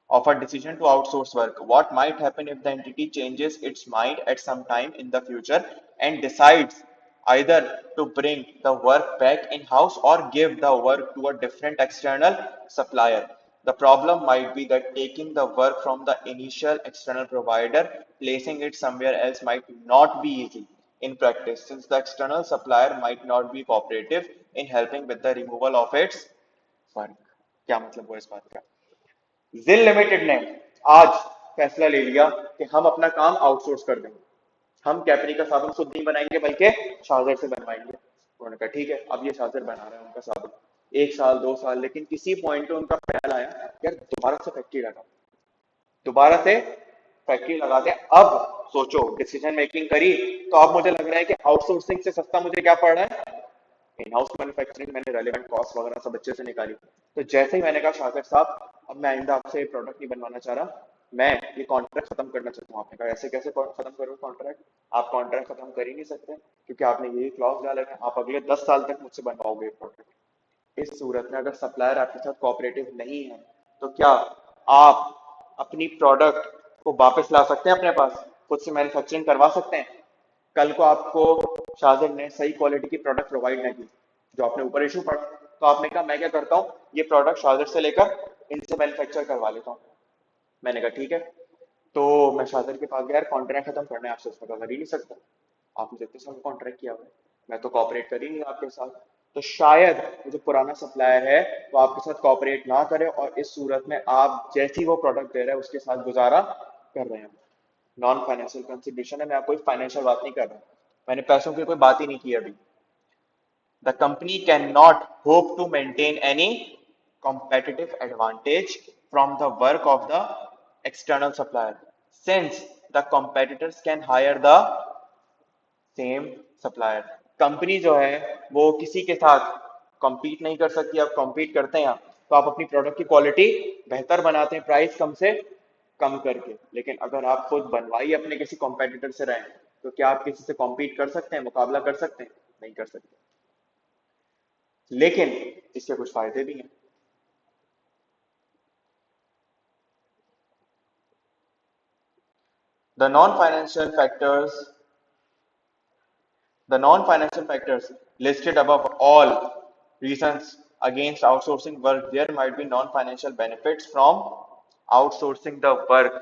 of a decision to outsource work. What might happen if the entity changes its mind at some time in the future and decides either to bring the work back in house or give the work to a different external supplier? The problem might be that taking the work from the initial external provider, placing it somewhere else might not be easy in practice, since the external supplier might not be cooperative in helping with the removal of its work. क्या मतलब हुआ इस बात का? जिल limited ने आज फैसला ले लिया कि हम अपना काम आउटसोर्स कर देंगे, हम कैपरी का साबुन खुद नहीं बनाएंगे बल्कि शाहजर से बनवाएंगे. उन्होंने कहा ठीक है. अब ये शाहजर बना रहे हैं उनका साबुन 1 साल 2 साल, लेकिन किसी पॉइंट पे उनका ख्याल आया यार दोबारा से फैक्ट्री लगा दे. अब सोचो डिसीजन मेकिंग करी तो अब मुझे लग रहा है कि आउटसोर्सिंग से सस्ता मुझे क्या पड़ रहा है, इन हाउस मैन्युफैक्चरिंग. मैंने रेलेवेंट कॉस्ट वगैरह सब अच्छे से निकाली. तो जैसे ही मैंने कहा शाकिर साहब अब मैं आइंदा आपसे प्रोडक्ट नहीं बनवाना चाह रहा, मैं ये कॉन्ट्रैक्ट खत्म करना चाहता हूँ. आपने कहा ऐसे कैसे खत्म करोगे कॉन्ट्रैक्ट? आप कॉन्ट्रैक्ट खत्म कर ही नहीं सकते क्योंकि आपने यही क्लॉज डाला है, आप अगले 10 साल तक मुझसे बनवाओगे प्रोडक्ट. इस सूरत में अगर सप्लायर आपके साथ कोऑपरेटिव नहीं है तो क्या आप अपनी प्रोडक्ट को वापस ला सकते हैं अपने पास, खुद से मैन्युफैक्चरिंग करवा सकते हैं? कल को आपको शाहजर ने सही क्वालिटी की प्रोडक्ट प्रोवाइड नहीं की, जो आपने ऊपर इशू पड़ा, तो आपने कहा मैं क्या करता हूँ ये प्रोडक्ट शाहजर से लेकर इनसे मैन्युफैक्चर करवा लेता हूँ. मैंने कहा ठीक है। तो मैं शातिर के पास गया, यार कॉन्ट्रैक्ट खत्म करना है, आपसे उसमें कर ही नहीं सकता, आपने जितने साल कॉन्ट्रैक्ट किया हुआ है, मैं तो कॉपरेट कर ही नहीं आपके साथ। तो शायद वो जो पुराना सप्लायर है वो आपके साथ कॉपरेट ना करे, और इस सूरत में आप जैसी वो प्रोडक्ट दे रहे हैं उसके साथ गुजारा कर रहे हैं। नॉन फाइनेंशियल कंसिडरेशन है, मैं कोई फाइनेंशियल बात नहीं कर रहा, मैंने पैसों की कोई बात ही नहीं की अभी। The company cannot hope to maintain any competitive advantage from the work of the external supplier, since the competitors can hire the same supplier. Company जो है वो किसी के साथ compete नहीं कर सकती। आप compete करते हैं तो आप अपनी प्रोडक्ट की क्वालिटी बेहतर बनाते हैं प्राइस कम से कम करके, लेकिन अगर आप खुद बनवाई अपने किसी कॉम्पिटिटर से रहे तो क्या आप किसी से कॉम्पीट कर सकते हैं, मुकाबला कर सकते हैं? नहीं कर सकते। लेकिन इसके कुछ फायदे भी हैं। The non-financial factors, the non-financial factors listed above all reasons against outsourcing work, there might be non-financial benefits from outsourcing the work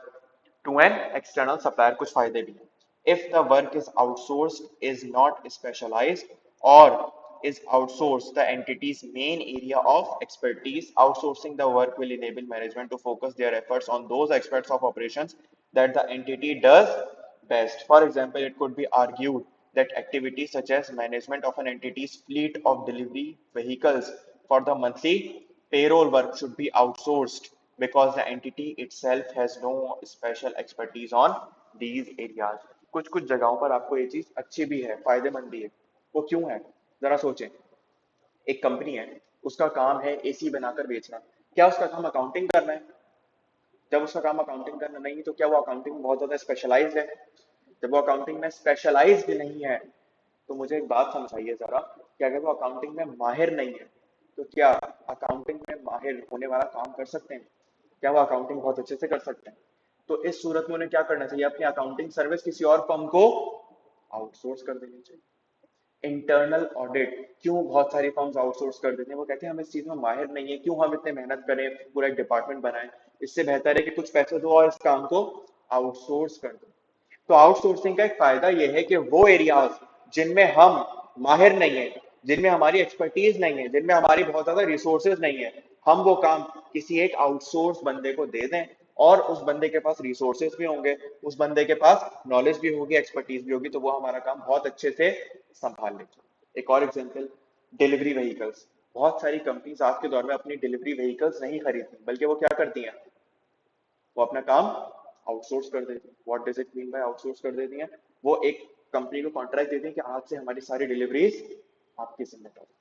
to an external supplier. कुछ फायदे भी हैं। If the work is outsourced, is not specialized, or is outsourced the entity's main area of expertise, outsourcing the work will enable management to focus their efforts on those aspects of operations that the entity does best. For example, it could be argued that activities such as management of an entity's fleet of delivery vehicles for the monthly payroll work should be outsourced because the entity itself has no special expertise on these areas. कुछ कुछ जगहों पर आपको ये चीज अच्छी भी है, फायदेमंद भी है। वो क्यों है, जरा सोचें। एक कंपनी है, उसका काम है एसी बनाकर बेचना, क्या उसका काम अकाउंटिंग करना है? जब उसका काम अकाउंटिंग करना नहीं है तो क्या वो अकाउंटिंग में बहुत ज्यादा स्पेशलाइज्ड है? जब वो अकाउंटिंग में स्पेशलाइज्ड नहीं है तो मुझे एक बात समझाइए जरा, कि अगर वो अकाउंटिंग में माहिर नहीं है तो क्या अकाउंटिंग में माहिर होने वाला काम कर सकते हैं? क्या वो अकाउंटिंग बहुत अच्छे से कर सकते हैं? तो इस सूरत में उन्हें क्या करना चाहिए, अपनी अकाउंटिंग सर्विस किसी और फर्म को आउटसोर्स कर देनी चाहिए। इंटरनल ऑडिट क्यों बहुत सारी फर्म्स आउटसोर्स कर देते हैं, वो कहते हैं हम इस चीज में माहिर नहीं है, क्यों हम इतने मेहनत करें, पूरा एक डिपार्टमेंट बनाएं, इससे बेहतर है कि कुछ पैसे दो और इस काम को आउटसोर्स कर दो। तो आउटसोर्सिंग का एक फायदा यह है कि वो एरियाज जिनमें हम माहिर नहीं है, जिनमें हमारी एक्सपर्टीज नहीं है, जिनमें हमारी बहुत ज्यादा रिसोर्सेज नहीं है, हम वो काम किसी एक आउटसोर्स बंदे को दे दें, और उस बंदे के पास रिसोर्सेज भी होंगे, उस बंदे के पास नॉलेज भी होगी, एक्सपर्टीज भी होगी, तो वो हमारा काम बहुत अच्छे से संभाल लेगा। एक और एग्जांपल, डिलीवरी व्हीकल्स। बहुत सारी कंपनीज आज के दौर में अपनी डिलीवरी व्हीकल्स नहीं खरीदती, बल्कि वो क्या करती हैं, वो अपना काम आउटसोर्स कर देती है। What does it mean by outsource कर देती हैं? वो एक कंपनी को कॉन्ट्रैक्ट देती है कि आज से हमारी सारी डिलीवरीज आपकी जिम्मेदारी।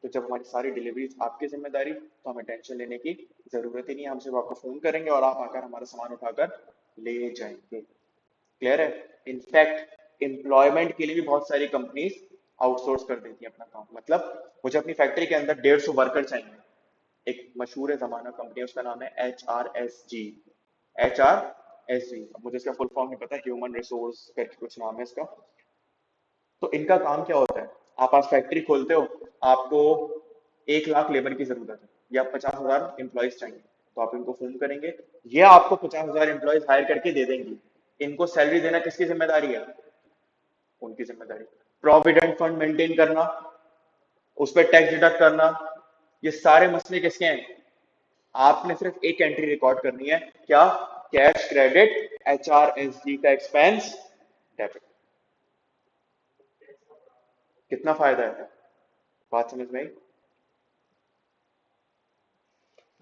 तो जब हमारी सारी डिलीवरीज आपकी जिम्मेदारी, तो हमें टेंशन लेने की जरूरत ही नहीं है, हम सिर्फ आपको फोन करेंगे और आप आकर हमारा सामान उठाकर ले जाएंगे। क्लियर है? इनफैक्ट एम्प्लॉयमेंट के लिए भी बहुत सारी कंपनीज आउटसोर्स कर देती है अपना काम। मतलब मुझे अपनी फैक्ट्री के अंदर 150 वर्कर चाहिए, एक मशहूर है जमाना कंपनी, उसका नाम है HRSG। HRSG, अब मुझे इसका फुल फॉर्म नहीं पता, ह्यूमन रिसोर्स करके कुछ नाम है इसका। तो इनका काम क्या होता है, आप आज फैक्ट्री खोलते हो, आपको 1 लाख लेबर की जरूरत है, या 50,000 एम्प्लॉयज चाहिए, तो आप इनको फोन करेंगे, ये आपको 50,000 एम्प्लॉयज हायर करके दे देंगी। इनको सैलरी देना किसकी जिम्मेदारी है? उनकी जिम्मेदारी। प्रोविडेंट फंड मेंटेन करना, उस पर टैक्स डिडक्ट करना, ये सारे मसले किसके हैं? आपने सिर्फ एक एंट्री रिकॉर्ड करनी है, क्या? कैश क्रेडिट HRSG का एक्सपेंस डेबिट। कितना फायदा है, बात समझ में आई?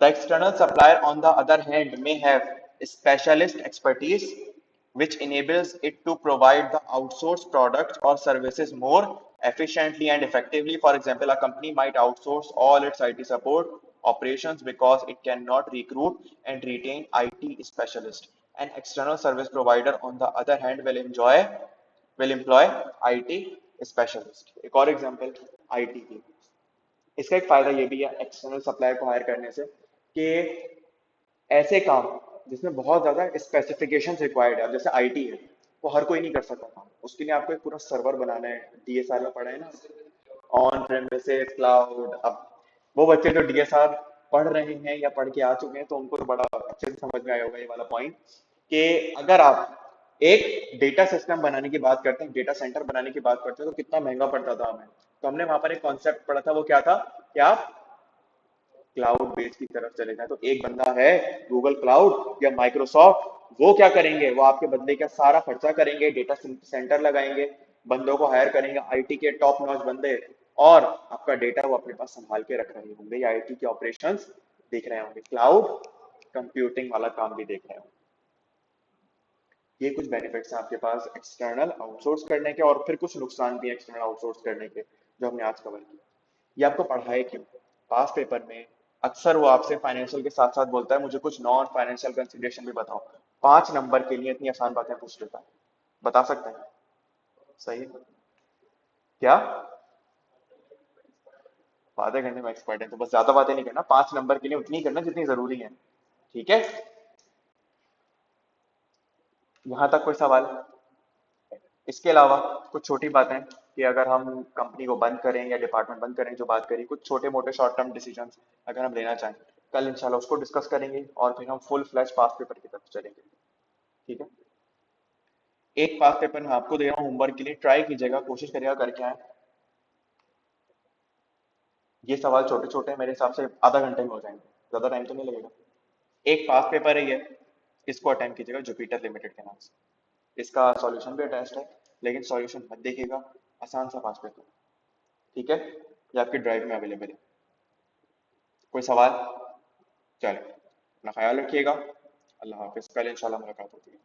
The external supplier, on the other hand, may have specialist expertise which enables it to provide the outsourced products or services more efficiently and effectively. For example, a company might outsource all its IT support operations because it cannot recruit and retain IT specialists. An external service provider, on the other hand, will employ IT specialist. एक और example IT की। इसका एक फायदा ये भी है external supplier को हायर करने से, कि ऐसे काम जिसमें बहुत ज्यादा स्पेसिफिकेशंस रिक्वायर्ड है, अब जैसे आईटी है, वो हर कोई नहीं कर सकता काम, उसके लिए आपको एक पूरा सर्वर बनाना है, डीएसआर में पढ़ा है ना, ऑन प्रेमिसेस क्लाउड। अब वो बच्चे जो डीएसआर पढ़ रहे हैं या पढ़ के आ चुके हैं तो उनको तो बड़ा अच्छे से समझ में आया होगा ये वाला पॉइंट, कि अगर आप एक डेटा सिस्टम बनाने की बात करते हैं, डेटा सेंटर बनाने की बात करते हैं, तो कितना महंगा पड़ता था हमें। तो हमने वहां पर एक कॉन्सेप्ट पढ़ा था, वो क्या था कि आप क्लाउड बेस की तरफ चले जाए। तो एक बंदा है गूगल क्लाउड या माइक्रोसॉफ्ट, वो क्या करेंगे, वो आपके बंदे का सारा खर्चा करेंगे, डेटा सेंटर लगाएंगे, बंदों को हायर करेंगे, आईटी के टॉप नॉच बंदे, और आपका डेटा वो अपने पास संभाल के रख रहे होंगे, या आईटी के ऑपरेशंस देख रहे होंगे, क्लाउड कंप्यूटिंग वाला काम भी देख रहे होंगे। ये कुछ बेनिफिट्स हैं आपके पास एक्सटर्नल आउटसोर्स करने के, और फिर कुछ नुकसान भी हैं एक्सटर्नल आउटसोर्स करने के, जो हमने आज कवर किया। ये आपको पढ़ाए क्यों? पास पेपर में अक्सर वो आपसे फाइनेंशियल के साथ साथ बोलता है मुझे कुछ नॉन फाइनेंशियल कंसिडरेशन भी बताओ। 5 नंबर के लिए इतनी आसान बातें पूछ लेता है, बता सकते हैं? सही। क्या? बातें करने में एक्सपर्ट है, तो बस ज्यादा बातें नहीं करना, 5 नंबर के लिए उतनी ही करना जितनी जरूरी है। ठीक है, यहाँ तक कोई सवाल? इसके अलावा कुछ छोटी बातें, कि अगर हम कंपनी को बंद करें या डिपार्टमेंट बंद करें, जो बात करी, कुछ छोटे मोटे शॉर्ट टर्म डिसीजंस अगर हम लेना चाहें, कल इंशाल्लाह उसको डिस्कस करेंगे, और फिर हम फुल फ्लैश पास पेपर की तरफ चलेंगे। ठीक है, एक पास पेपर मैं आपको दे रहा हूँ होमवर्क के लिए, ट्राई कीजिएगा, कोशिश करिएगा करके आए। ये सवाल छोटे छोटे हैं, मेरे हिसाब से आधा घंटे में हो जाएंगे, ज्यादा टाइम तो नहीं लगेगा। एक पास पेपर है ये, इसको अटेम्प्ट कीजिएगा, जुपिटर लिमिटेड के नाम से। इसका सॉल्यूशन भी अटैच्ड है, लेकिन सॉल्यूशन मत देखिएगा, आसान सा पास पेपर। ठीक है, ये आपके ड्राइव में अवेलेबल है। कोई सवाल? चलो, अपना ख्याल रखिएगा। अल्लाह हाफिज, कल इंशाल्लाह मुलाकात होती है।